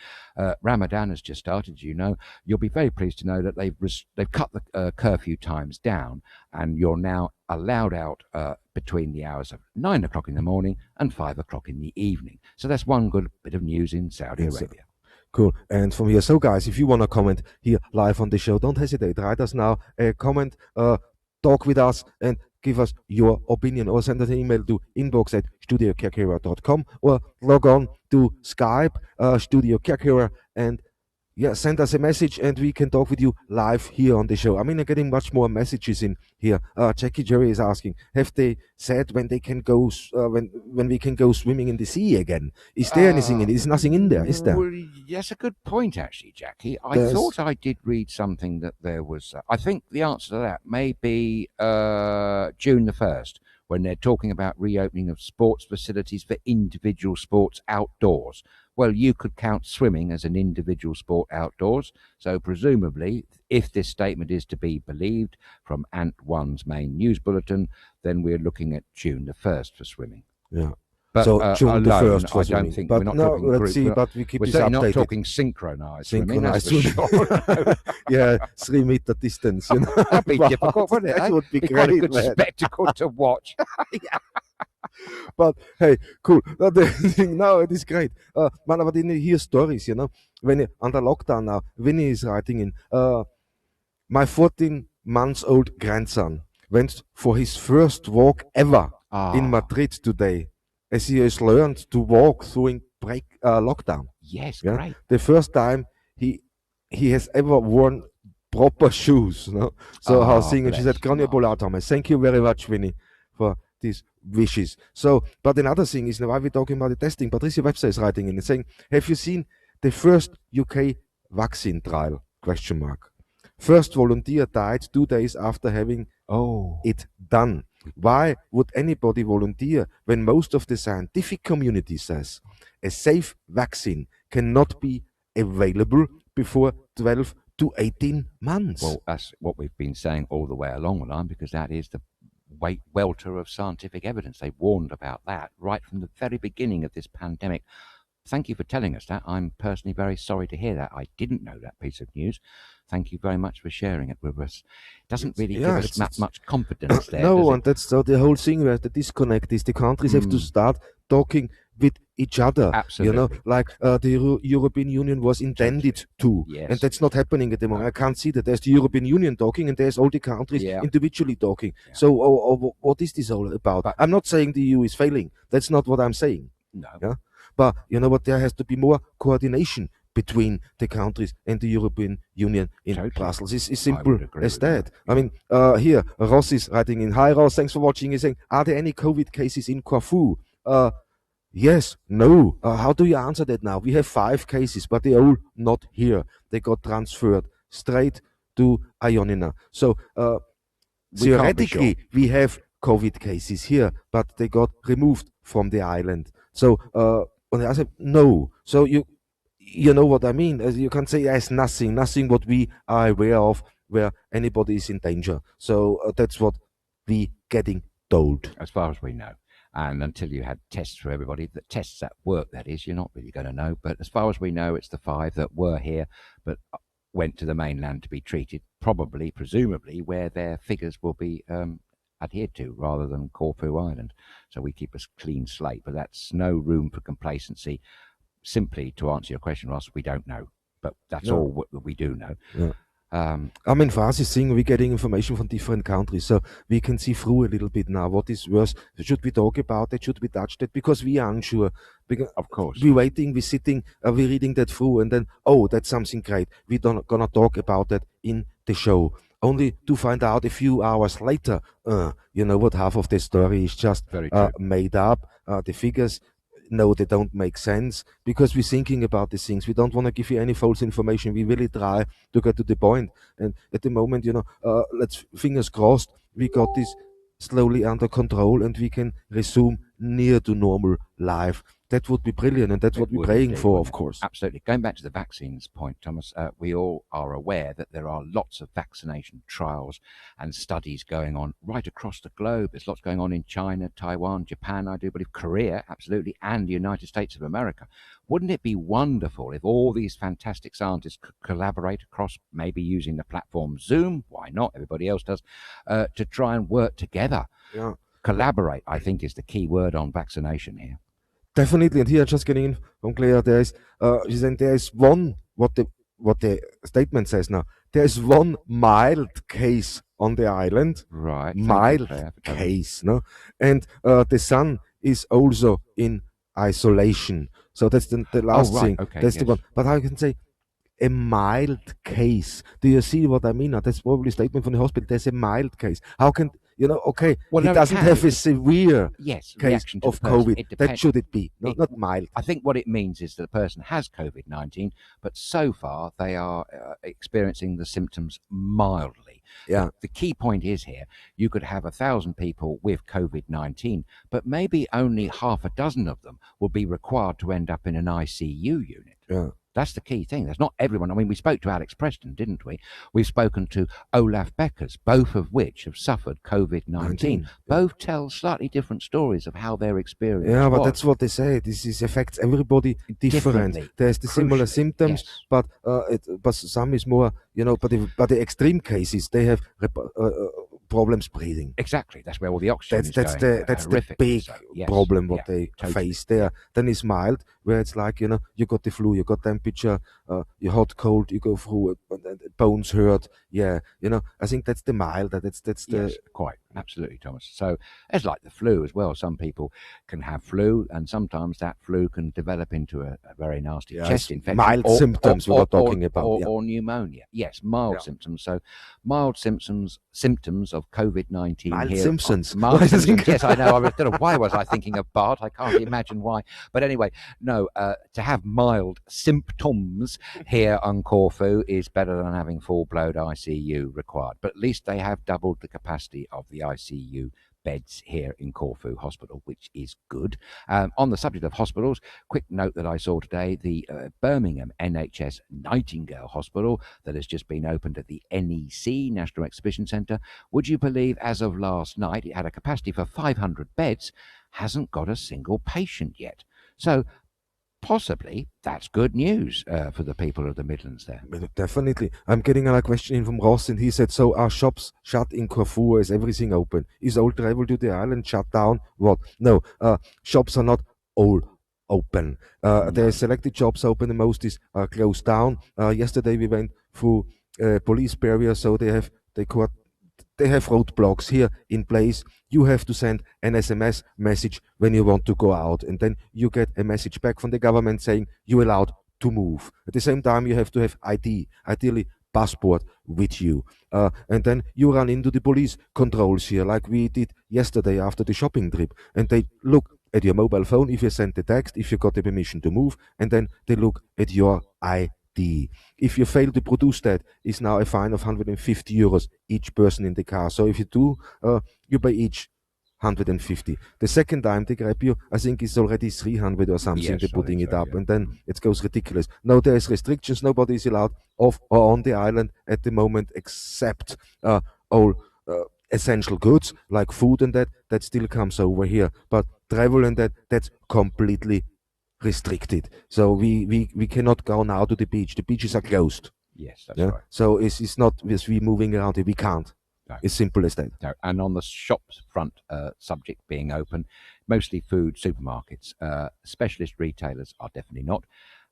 Speaker 1: Ramadan has just started, you know. You'll be very pleased to know that they've cut the curfew times down, and you're now allowed out between the hours of 9 o'clock in the morning and 5 o'clock in the evening. So that's one good bit of news in Saudi Arabia.
Speaker 2: Cool. And from here, so guys, if you want to comment here live on the show, don't hesitate. Write us now a comment, talk with us, and give us your opinion, or send us an email to inbox@StudioKerkyra.com, or log on to Skype, StudioKerkyra, and send us a message and we can talk with you live here on the show. I mean, I'm getting much more messages in here. Jackie Jerry is asking, have they said when they can go, when we can go swimming in the sea again? Is there anything in it? Is nothing in there, is there?
Speaker 1: Well, that's a good point, actually, Jackie. I thought I did read something that there was, I think the answer to that may be June the 1st, when they're talking about reopening of sports facilities for individual sports outdoors. Well, you could count swimming as an individual sport outdoors. So presumably, if this statement is to be believed from Ant One's main news bulletin, then we're looking at June the 1st for swimming.
Speaker 2: Yeah.
Speaker 1: But
Speaker 2: so June the 1st for
Speaker 1: I
Speaker 2: swimming.
Speaker 1: don't think
Speaker 2: but
Speaker 1: we're not
Speaker 2: no,
Speaker 1: talking
Speaker 2: let's
Speaker 1: group.
Speaker 2: see, but we keep
Speaker 1: we're
Speaker 2: this
Speaker 1: certainly
Speaker 2: updated.
Speaker 1: not talking synchronized swimming, that's for
Speaker 2: Synchronized.
Speaker 1: sure.
Speaker 2: Yeah, 3 meter distance. You know?
Speaker 1: That'd be difficult, wouldn't it?
Speaker 2: That would be
Speaker 1: quite a
Speaker 2: great,
Speaker 1: good
Speaker 2: man.
Speaker 1: spectacle to watch.
Speaker 2: But hey, cool. No, it is great. Man, but you hear stories, you know, when under lockdown now, Winnie is writing in, my 14-month-old grandson went for his first walk ever in Madrid today, as he has learned to walk during lockdown.
Speaker 1: Yes, great.
Speaker 2: The first time he has ever worn proper shoes. You know? So how seeing, and she said, Grania Thomas, thank you very much, Winnie, for these wishes. So, but another thing is, now why we're talking about the testing, Patricia Webster is writing in and saying, have you seen the first UK vaccine trial? Question mark. First volunteer died 2 days after having it done. Why would anybody volunteer when most of the scientific community says a safe vaccine cannot be available before 12 to 18 months.
Speaker 1: Well, that's what we've been saying all the way along the line, because that is the welter of scientific evidence. They warned about that right from the very beginning of this pandemic. Thank you for telling us that. I'm personally very sorry to hear that. I didn't know that piece of news. Thank you very much for sharing it with us. It doesn't really give us much confidence there.
Speaker 2: No, and that's the whole thing where the disconnect is. The countries have to start talking with each other.
Speaker 1: Absolutely.
Speaker 2: You know, like the European Union was intended to.
Speaker 1: Yes.
Speaker 2: And that's not happening at the moment. I can't see that. There's the European Union talking and there's all the countries individually talking. Yeah. So what is this all about? I'm not saying the EU is failing. That's not what I'm saying.
Speaker 1: No.
Speaker 2: Yeah? But you know what? There has to be more coordination between the countries and the European Union in Brussels. It's simple as that. I mean, here, Ross is writing in. Hi, Ross. Thanks for watching. He's saying, are there any COVID cases in Corfu? Yes, no. How do you answer that now? We have 5 cases, but they're all not here. They got transferred straight to Ioannina. So, theoretically, we have COVID cases here, but they got removed from the island. So, I said, no. So you know what I mean? As you can say, there's nothing what we are aware of where anybody is in danger. So that's what we getting told.
Speaker 1: As far as we know. And until you had tests for everybody, the tests that work, that is, you're not really going to know. But as far as we know, it's the 5 that were here, but went to the mainland to be treated, presumably, where their figures will be adhered to rather than Corfu Island. So we keep a clean slate, but that's no room for complacency. Simply to answer your question, Ross, we don't know, but that's all that we do know.
Speaker 2: Yeah. I mean, for us, this thing, we're getting information from different countries, so we can see through a little bit now what is worse. Should we talk about it? Should we touch that? Because we are unsure. Because
Speaker 1: of course.
Speaker 2: We're waiting, we're sitting, we're reading that through, and then, oh, that's something great. We're not gonna talk about that in the show. Only to find out a few hours later, you know what, half of the story is just made up. The figures, no, they don't make sense, because we're thinking about these things. We don't want to give you any false information. We really try to get to the point. And at the moment, you know, let's fingers crossed, we got this slowly under control and we can resume near to normal life. That would be brilliant, and that's what we're praying for, of course.
Speaker 1: Absolutely. Going back to the vaccines point, Thomas, we all are aware that there are lots of vaccination trials and studies going on right across the globe. There's lots going on in China, Taiwan, Japan, I do believe, Korea, absolutely, and the United States of America. Wouldn't it be wonderful if all these fantastic scientists could collaborate across, maybe using the platform Zoom, why not, everybody else does, to try and work together?
Speaker 2: Yeah.
Speaker 1: Collaborate, I think, is the key word on vaccination here.
Speaker 2: Definitely, and here just getting in from Claire, there is one, what the statement says now, there is one mild case on the island,
Speaker 1: right?
Speaker 2: Mild case, no, and the son is also in isolation. So that's the last thing.
Speaker 1: Okay,
Speaker 2: that's the one. But I can say a mild case. Do you see what I mean? Now, that's probably a statement from the hospital. There's a mild case. How can you know? Okay, well, he doesn't have a severe case of COVID. That should it be? Not mild.
Speaker 1: I think what it means is that the person has COVID-19, but so far they are experiencing the symptoms mildly.
Speaker 2: Yeah.
Speaker 1: The key point is here, you could have 1,000 people with COVID-19, but maybe only half a dozen of them will be required to end up in an ICU unit.
Speaker 2: Yeah.
Speaker 1: That's the key thing. There's not everyone. I mean, we spoke to Alex Preston, didn't we? We've spoken to Olaf Beckers, both of which have suffered COVID-19. Both tell slightly different stories of how their experience
Speaker 2: but that's what they say. This affects everybody differently. There's the similar symptoms, but some is more, you know, but the extreme cases, they have problems breathing.
Speaker 1: Exactly. That's where all the oxygen is
Speaker 2: that's
Speaker 1: going.
Speaker 2: That's the big problem what they face there. Then it's mild, where it's like, you know, you got the flu, you got temperature, you're hot, cold, you go through it, bones hurt. Yeah, you know, I think that's the mild. That's the
Speaker 1: quite absolutely, Thomas. So it's like the flu as well. Some people can have flu, and sometimes that flu can develop into a very nasty chest infection.
Speaker 2: Mild symptoms we were talking about,
Speaker 1: or pneumonia. Yes, mild symptoms. So mild symptoms of COVID-19.
Speaker 2: Mild
Speaker 1: here.
Speaker 2: Simpsons.
Speaker 1: Mild symptoms. Yes, I know. I don't know why was I thinking of Bart. I can't imagine why. But anyway, no. To have mild symptoms here on Corfu is better than having full-blown ICU required. But at least they have doubled the capacity of the ICU beds here in Corfu Hospital, which is good. On the subject of hospitals, quick note that I saw today, the Birmingham NHS Nightingale Hospital that has just been opened at the NEC, National Exhibition Centre. Would you believe, as of last night, it had a capacity for 500 beds, hasn't got a single patient yet. So possibly that's good news for the people of the Midlands there.
Speaker 2: Definitely. I'm getting a question in from Ross, and he said, so are shops shut in Corfu? Is everything open? Is all travel to the island shut down? What? No, shops are not all open. There's selected shops open, the most is closed down. Yesterday we went through police barrier, so they have roadblocks here in place. You have to send an SMS message when you want to go out, and then you get a message back from the government saying you're allowed to move. At the same time, you have to have ID, ideally passport with you. And then you run into the police controls here, like we did yesterday after the shopping trip. And they look at your mobile phone if you sent the text, if you got the permission to move, and then they look at your ID. If you fail to produce that, is now a fine of 150 euros each person in the car. So if you do, you pay each 150. The second time they grab you, I think it's already 300 or something.
Speaker 1: Yes,
Speaker 2: they're putting it up,
Speaker 1: yeah.
Speaker 2: and then it goes ridiculous. No, there's restrictions. Nobody is allowed off or on the island at the moment, except all essential goods like food and that still comes over here. But travel and that's completely restricted. So we cannot go now to the beach. The beaches are closed.
Speaker 1: Yes, that's right.
Speaker 2: So it's not as we moving around here. We can't. No. It's simple as that.
Speaker 1: No. And on the shops front, subject being open, mostly food supermarkets. Specialist retailers are definitely not.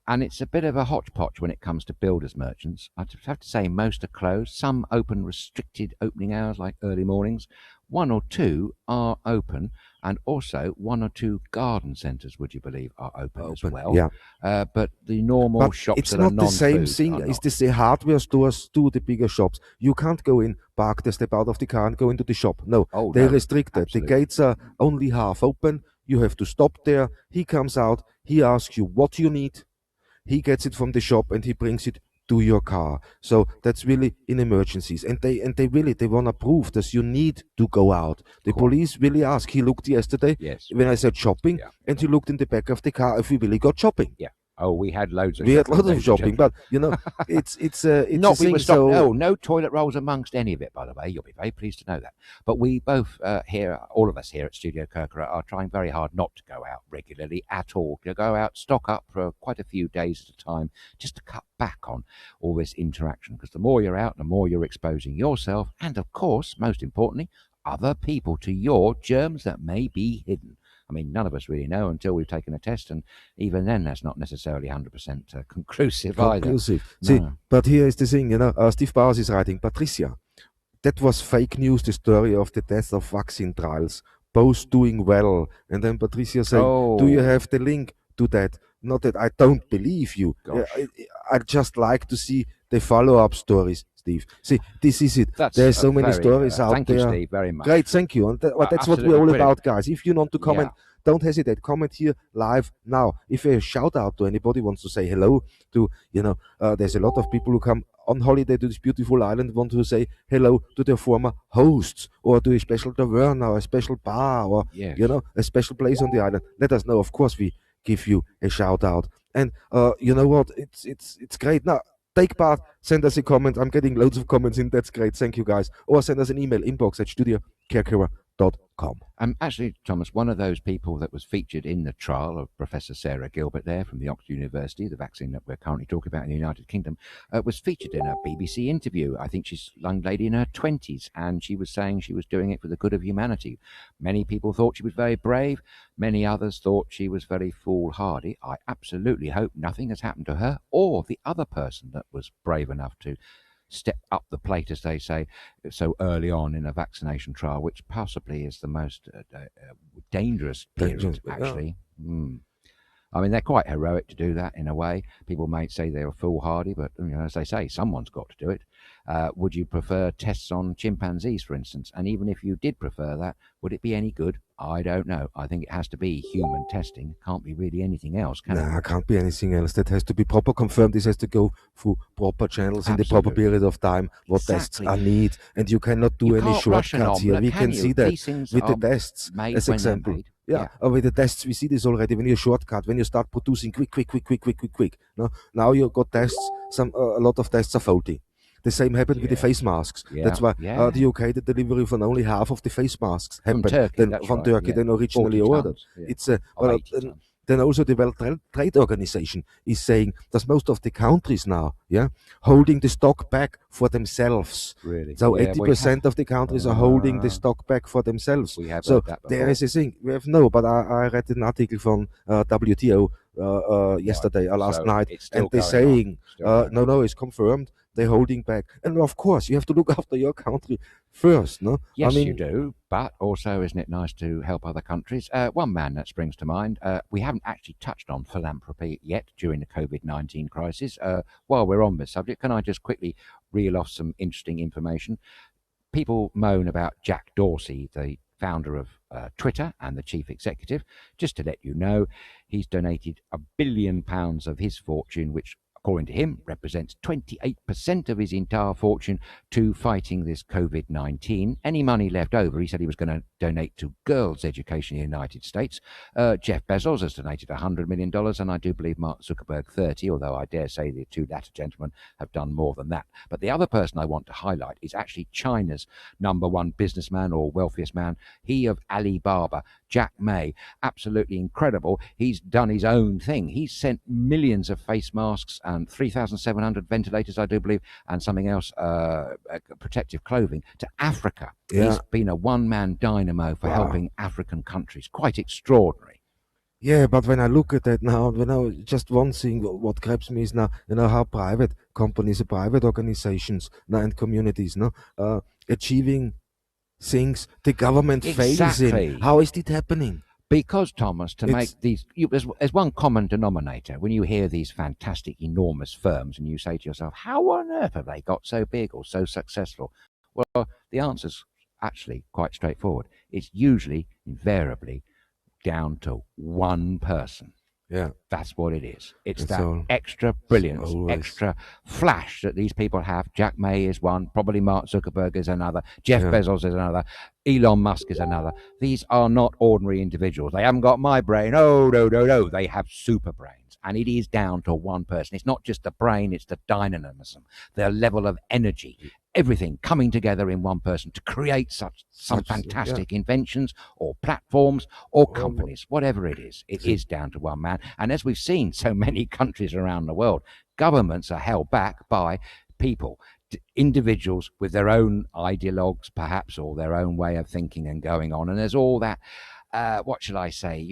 Speaker 1: And it's a bit of a hodgepodge when it comes to builders merchants. I have to say most are closed. Some open restricted opening hours like early mornings. One or two are open, and also one or two garden centres, would you believe, are open as well.
Speaker 2: Yeah.
Speaker 1: But the normal shops
Speaker 2: it's
Speaker 1: that
Speaker 2: not
Speaker 1: are
Speaker 2: the same thing.
Speaker 1: It's
Speaker 2: the hardware stores to the bigger shops. You can't go in, park the step out of the car and go into the shop. No, they're restricted. Absolutely. The gates are only half open. You have to stop there. He comes out. He asks you what you need. He gets it from the shop and he brings it to your car. So that's really in emergencies. And they want to prove that you need to go out. The police really ask. He looked yesterday when I said shopping, and he looked in the back of the car if we really got shopping.
Speaker 1: Yeah. Oh, we had loads of
Speaker 2: shopping, but it's
Speaker 1: not.
Speaker 2: We were stopped.
Speaker 1: No toilet rolls amongst any of it. By the way, you'll be very pleased to know that. But we both all of us here at StudioKerkyra are trying very hard not to go out regularly at all. To go out, stock up for quite a few days at a time, just to cut back on all this interaction. Because the more you're out, the more you're exposing yourself, and of course, most importantly, other people to your germs that may be hidden. I mean, none of us really know until we've taken a test, and even then, that's not necessarily 100% conclusive either.
Speaker 2: No. See, but here is the thing, Steve Bowers is writing, Patricia, that was fake news, the story of the death of vaccine trials, both doing well. And then Patricia saying, do you have the link to that? Not that I don't believe you. I'd just like to see the follow-up stories, Steve. See, this is it. There's so many stories out there.
Speaker 1: Thank you, Steve, very much.
Speaker 2: Great, thank you. And that's what we're all about, guys. If you want to comment, don't hesitate. Comment here live now. If a shout out to anybody wants to say hello to, there's a lot of people who come on holiday to this beautiful island, want to say hello to their former hosts, or to a special tavern, or a special bar, or a special place on the island. Let us know. Of course, we give you a shout out. And you know what? It's great. Now, take part, send us a comment. I'm getting loads of comments in. That's great. Thank you, guys. Or send us an email, inbox@StudioKerkyra.com.
Speaker 1: Actually, Thomas, one of those people that was featured in the trial of Professor Sarah Gilbert there from the Oxford University, the vaccine that we're currently talking about in the United Kingdom, was featured in a BBC interview. I think she's a young lady in her 20s, and she was saying she was doing it for the good of humanity. Many people thought she was very brave. Many others thought she was very foolhardy. I absolutely hope nothing has happened to her or the other person that was brave enough to step up the plate, as they say, so early on in a vaccination trial, which possibly is the most dangerous period, actually. I mean, they're quite heroic to do that in a way. People may say they were foolhardy, but as they say, someone's got to do it. Would you prefer tests on chimpanzees, for instance? And even if you did prefer that, would it be any good? I don't know. I think it has to be human testing. Can't be really anything else, can it?
Speaker 2: Nah, can't be anything else. That has to be proper confirmed. This has to go through proper channels in the proper period of time. What tests are needed, and you cannot do any shortcuts here. We can see that with the tests, as example. Yeah, with the tests, we see this already. When you shortcut, when you start producing quick. No, now you got tests. A lot of tests are faulty. The same happened with the face masks. That's why the UK, the delivery from only half of the face masks happened from Turkey than originally ordered. It's then also the World Trade Organization is saying that most of the countries now, holding the stock back for themselves.
Speaker 1: Really?
Speaker 2: So 80% of the countries are holding the stock back for themselves. So there is a thing. We have but I read an article from WTO yesterday or last night, and they're saying, no, it's confirmed. They're holding back. And of course, you have to look after your country first, no?
Speaker 1: Yes, you do. But also, isn't it nice to help other countries? One man that springs to mind, we haven't actually touched on philanthropy yet during the COVID-19 crisis. While we're on this subject, can I just quickly reel off some interesting information? People moan about Jack Dorsey, the founder of Twitter and the chief executive. Just to let you know, he's donated £1 billion of his fortune, which according to him, represents 28% of his entire fortune to fighting this COVID-19. Any money left over, he said he was going to donate to girls' education in the United States. Jeff Bezos has donated $100 million, and I do believe Mark Zuckerberg 30, although I dare say the two latter gentlemen have done more than that. But the other person I want to highlight is actually China's #1 businessman or wealthiest man, he of Alibaba, Jack Ma. Absolutely incredible. He's done his own thing. He's sent millions of face masks and 3,700 ventilators, I do believe, and something else, protective clothing, to Africa. He's been a one-man dynamo for helping African countries. Quite extraordinary.
Speaker 2: Yeah, but when I look at that now, just one thing, what grabs me is now, how private companies, private organizations and communities, achieving things the government fails in. How is it happening?
Speaker 1: Because, Thomas, to make these, there's one common denominator. When you hear these fantastic, enormous firms and you say to yourself, how on earth have they got so big or so successful? Well, the answer's actually quite straightforward. It's usually, invariably, down to one person.
Speaker 2: Yeah.
Speaker 1: That's what it is. It's that extra brilliance, extra flash that these people have. Jack Ma is one, probably Mark Zuckerberg is another, Jeff Bezos is another, Elon Musk is another. These are not ordinary individuals. They haven't got my brain. Oh, no. They have super brains. And it is down to one person. It's not just the brain, it's the dynamism, their level of energy, everything coming together in one person to create some fantastic inventions or platforms or companies, whatever it is down to one man. And as we've seen so many countries around the world, governments are held back by people, individuals with their own ideologues perhaps, or their own way of thinking and going on. And there's all that, what shall I say,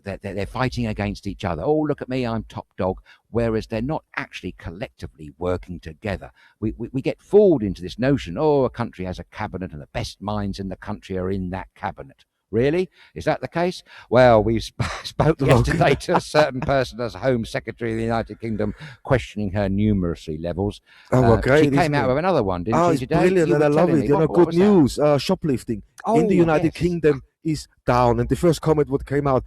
Speaker 1: they're fighting against each other. Oh, look at me, I'm top dog. Whereas they're not actually collectively working together. We get fooled into this notion, a country has a cabinet and the best minds in the country are in that cabinet. Really? Is that the case? Well, we spoke yesterday to a certain person as Home Secretary of the United Kingdom, questioning her numeracy levels.
Speaker 2: Great.
Speaker 1: She came out with another one, didn't she, today?
Speaker 2: Brilliant, and I love it. Good news. Shoplifting in the United Kingdom is down. And the first comment what came out,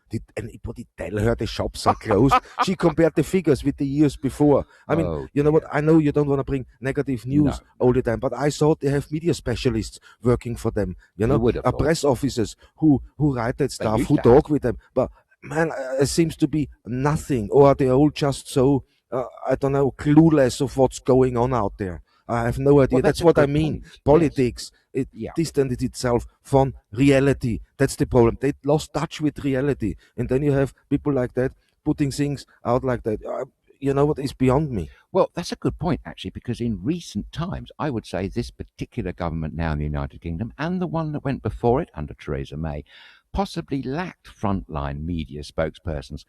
Speaker 2: did anybody tell her the shops are closed? She compared the figures with the years before. I mean, you know what? I know you don't want to bring negative news all the time, but I thought they have media specialists working for them. Press officers who write that stuff, who talk with them. But man, it seems to be nothing. Or are they all just so, I don't know, clueless of what's going on out there? I have no idea. That's what I mean. Politics, it distanced itself from reality. That's the problem. They lost touch with reality. And then you have people like that putting things out like that. You know what is beyond me?
Speaker 1: Well, that's a good point, actually, because in recent times, I would say this particular government now in the United Kingdom and the one that went before it under Theresa May possibly lacked frontline media spokespersons.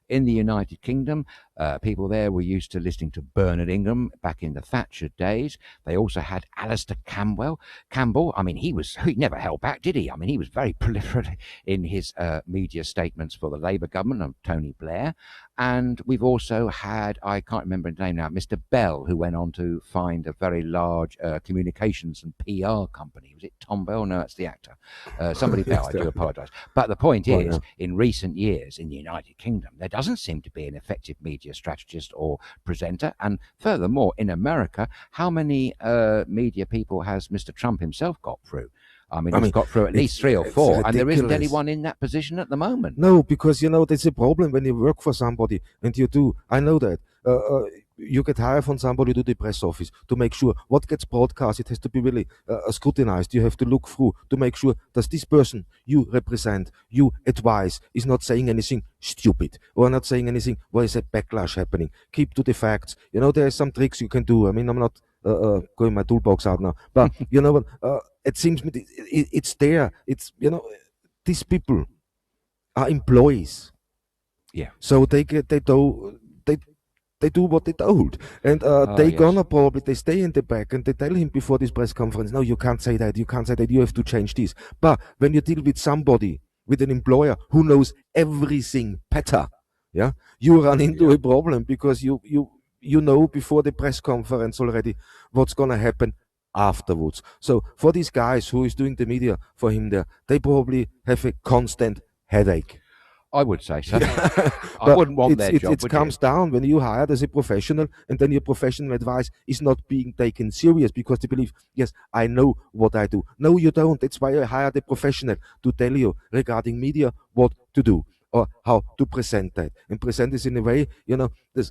Speaker 1: in the United Kingdom, people there were used to listening to Bernard Ingram back in the Thatcher days. They also had Alistair Campbell. I mean, he never held back, did he? I mean, he was very prolific in his media statements for the Labour government of Tony Blair. And we've also had, I can't remember his name now, Mr. Bell, who went on to find a very large communications and PR company. Was it Tom Bell? No, it's the actor. Somebody Bell, I do apologise. But the point is, in recent years in the United Kingdom, there doesn't seem to be an effective media strategist or presenter. And furthermore, in America, how many media people has Mr. Trump himself got through? I mean, he's got through at least 3 or 4, and there isn't anyone in that position at the moment.
Speaker 2: No, because, there's a problem when you work for somebody, and you do. I know that. You get hired from somebody to the press office to make sure what gets broadcast, it has to be really scrutinized. You have to look through to make sure that this person you represent, you advise, is not saying anything stupid or not saying anything where is a backlash happening. Keep to the facts. There are some tricks you can do. I mean, I'm not going my toolbox out now, but you know what? It seems it's there. It's these people are employees.
Speaker 1: Yeah.
Speaker 2: So they do what they told, and they stay in the back and they tell him before this press conference, no, you can't say that, you have to change this. But when you deal with somebody, with an employer who knows everything better, you run into a problem, because you know before the press conference already what's gonna happen afterwards. So for these guys who is doing the media for him there, they probably have a constant headache.
Speaker 1: I would say so. I wouldn't want their job.
Speaker 2: It comes down when you hired as a professional, and then your professional advice is not being taken serious because they believe, yes, I know what I do. No, you don't. That's why I hired a professional to tell you regarding media what to do or how to present that, and present this in a way, this,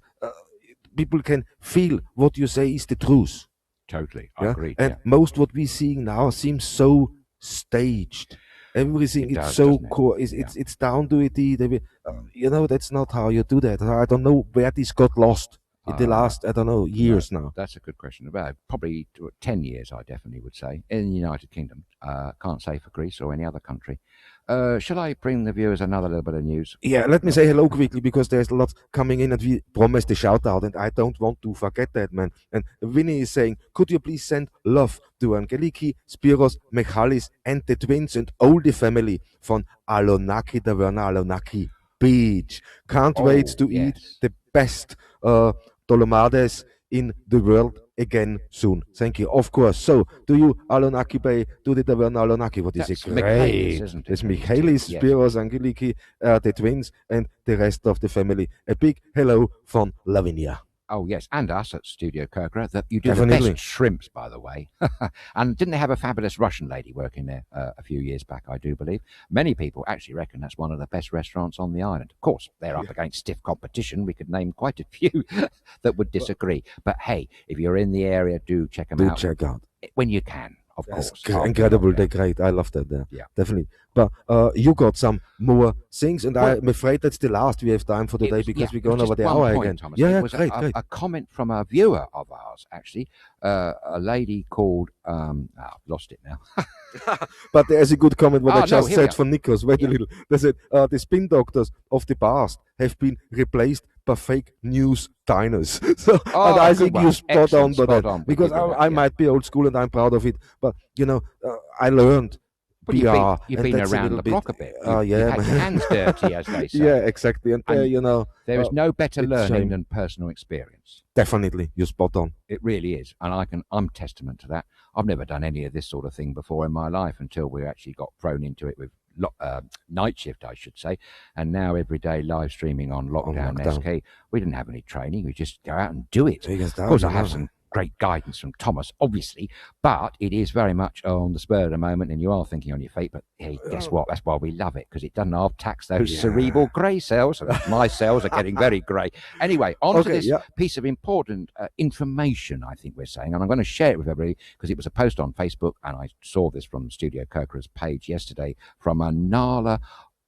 Speaker 2: people can feel what you say is the truth.
Speaker 1: Totally, I agree.
Speaker 2: And most what we're seeing now seems so staged. Everything is so core. It's down to it. That's not how you do that. I don't know where this got lost in the last, years now.
Speaker 1: That's a good question. About probably 10 years, I definitely would say, in the United Kingdom. Can't say for Greece or any other country. Shall I bring the viewers another little bit of news?
Speaker 2: Yeah, let me say hello quickly, because there's lots coming in and we promised a shout out, and I don't want to forget that, man. And Winnie is saying, could you please send love to Angeliki, Spiros, Michalis and the twins and all the family from Alonaki, the Verna Alonaki Beach. Can't wait to eat the best dolomades in the world again soon. Thank you. Of course. So, do you Alonaki Bay, do the Taverna Alonaki? What is it? Great.
Speaker 1: Isn't it?
Speaker 2: It's Michaelis, Spiros, Angeliki, the twins, and the rest of the family. A big hello from Lavinia.
Speaker 1: Oh, yes, and us at StudioKerkyra. That you do the best shrimps, by the way. And didn't they have a fabulous Russian lady working there a few years back, I do believe? Many people actually reckon that's one of the best restaurants on the island. Of course, they're up against stiff competition. We could name quite a few that would disagree. But hey, if you're in the area, do check them out.
Speaker 2: Do check out.
Speaker 1: When you can. Of course.
Speaker 2: Incredible. They're great. I love that there.
Speaker 1: Yeah.
Speaker 2: Definitely. But you got some more things, and I'm afraid that's the last we have time for today, because we're going over the hour again.
Speaker 1: Thomas. It was great. A comment from a viewer of ours, actually. A lady called, I've lost it now.
Speaker 2: But there's a good comment what I just said from Nikos. Wait a little. They said, the spin doctors of the past have been replaced by fake news diners. So, and I think you spot on by that. Because I might be old school and I'm proud of it. But, I learned PR.
Speaker 1: You've been around the block a bit. You've had your hands dirty, as they say.
Speaker 2: Yeah, exactly. And
Speaker 1: there is no better learning than personal experience.
Speaker 2: Definitely, you're spot on.
Speaker 1: It really is, and I'm testament to that. I've never done any of this sort of thing before in my life until we actually got thrown into it with night shift, I should say, and now every day live streaming on Lockdown SK. We didn't have any training; we just go out and do it. Of course, I have some great guidance from Thomas, obviously, but it is very much on the spur of the moment, and you are thinking on your feet. But hey, guess what? That's why we love it, because it doesn't half-tax those cerebral grey cells. My cells are getting very grey. Anyway, on to this piece of important information, I think we're saying, and I'm going to share it with everybody, because it was a post on Facebook, and I saw this from StudioKerkyra's page yesterday from Nala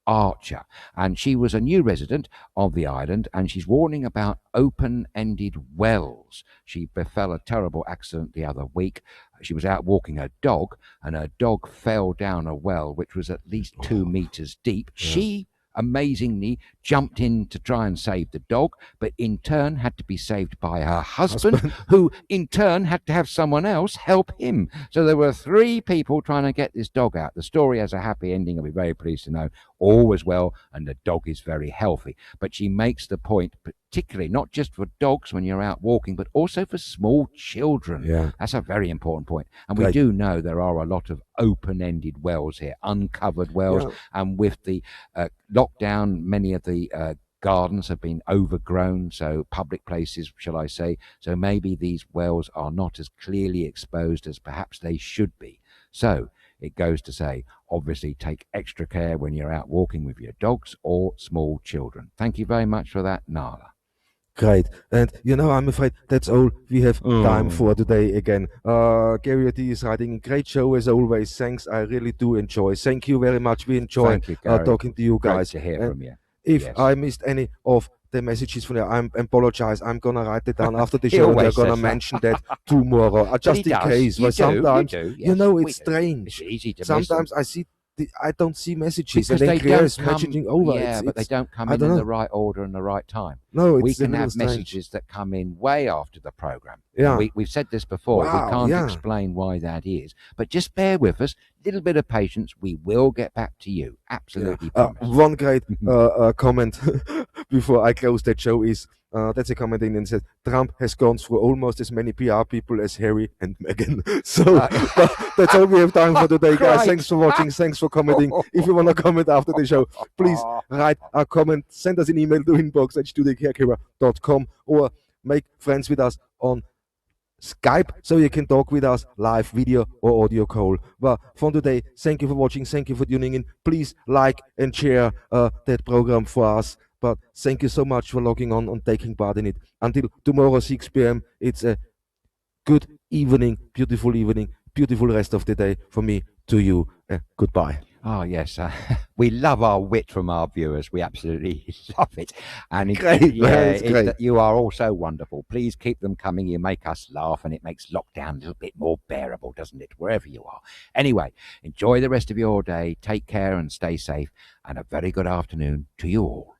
Speaker 1: Archer, and she was a new resident of the island, and she's warning about open-ended wells. She befell a terrible accident the other week. She was out walking her dog, and her dog fell down a well which was at least 2 meters deep. She amazingly jumped in to try and save the dog, but in turn had to be saved by her husband, who in turn had to have someone else help him. So there were 3 people trying to get this dog out. The story has a happy ending, I'll be very pleased to know. All was well, and the dog is very healthy. But she makes the point, particularly not just for dogs when you're out walking, but also for small children.
Speaker 2: Yeah.
Speaker 1: That's a very important point. And we do know there are a lot of open-ended wells here, uncovered wells, and with the lockdown, many of the gardens have been overgrown, so public places, shall I say, so maybe these wells are not as clearly exposed as perhaps they should be. So it goes to say, obviously take extra care when you're out walking with your dogs or small children. Thank you very much for that, Nala.
Speaker 2: Great. And I'm afraid that's all we have time for today again. Gary D is writing a great show as always. Thanks. I really do enjoy. Thank you very much. We enjoy talking to you guys.
Speaker 1: Great to hear from you.
Speaker 2: If I missed any of the messages from you, I apologize. I'm gonna write it down after the show. We're gonna mention that tomorrow, just in case. But sometimes, it's strange.
Speaker 1: It's easy to
Speaker 2: sometimes I see. I don't see messages,
Speaker 1: because
Speaker 2: and then
Speaker 1: they don't
Speaker 2: messaging over.
Speaker 1: Yeah, but they don't come in the right order and the right time.
Speaker 2: No,
Speaker 1: we can have messages that come in way after the program.
Speaker 2: Yeah,
Speaker 1: we've said this before.
Speaker 2: Wow,
Speaker 1: we can't explain why that is, but just bear with us. Little bit of patience. We will get back to you. Absolutely.
Speaker 2: One great comment before I close that show is. That's a comment in and says Trump has gone through almost as many PR people as Harry and Meghan. So that's all we have time for today, guys. Thanks for watching. Thanks for commenting. If you want to comment after the show, please write a comment. Send us an email to inbox@StudioKerkyra.com or make friends with us on Skype so you can talk with us live, video or audio call. Well, for today, thank you for watching. Thank you for tuning in. Please like and share that program for us. But thank you so much for logging on and taking part in it. Until tomorrow, 6 p.m., it's a good evening, beautiful rest of the day from me to you. Goodbye.
Speaker 1: Oh, yes. We love our wit from our viewers. We absolutely love it. And
Speaker 2: great.
Speaker 1: You are all so wonderful. Please keep them coming. You make us laugh, and it makes lockdown a little bit more bearable, doesn't it, wherever you are. Anyway, enjoy the rest of your day. Take care and stay safe. And a very good afternoon to you all.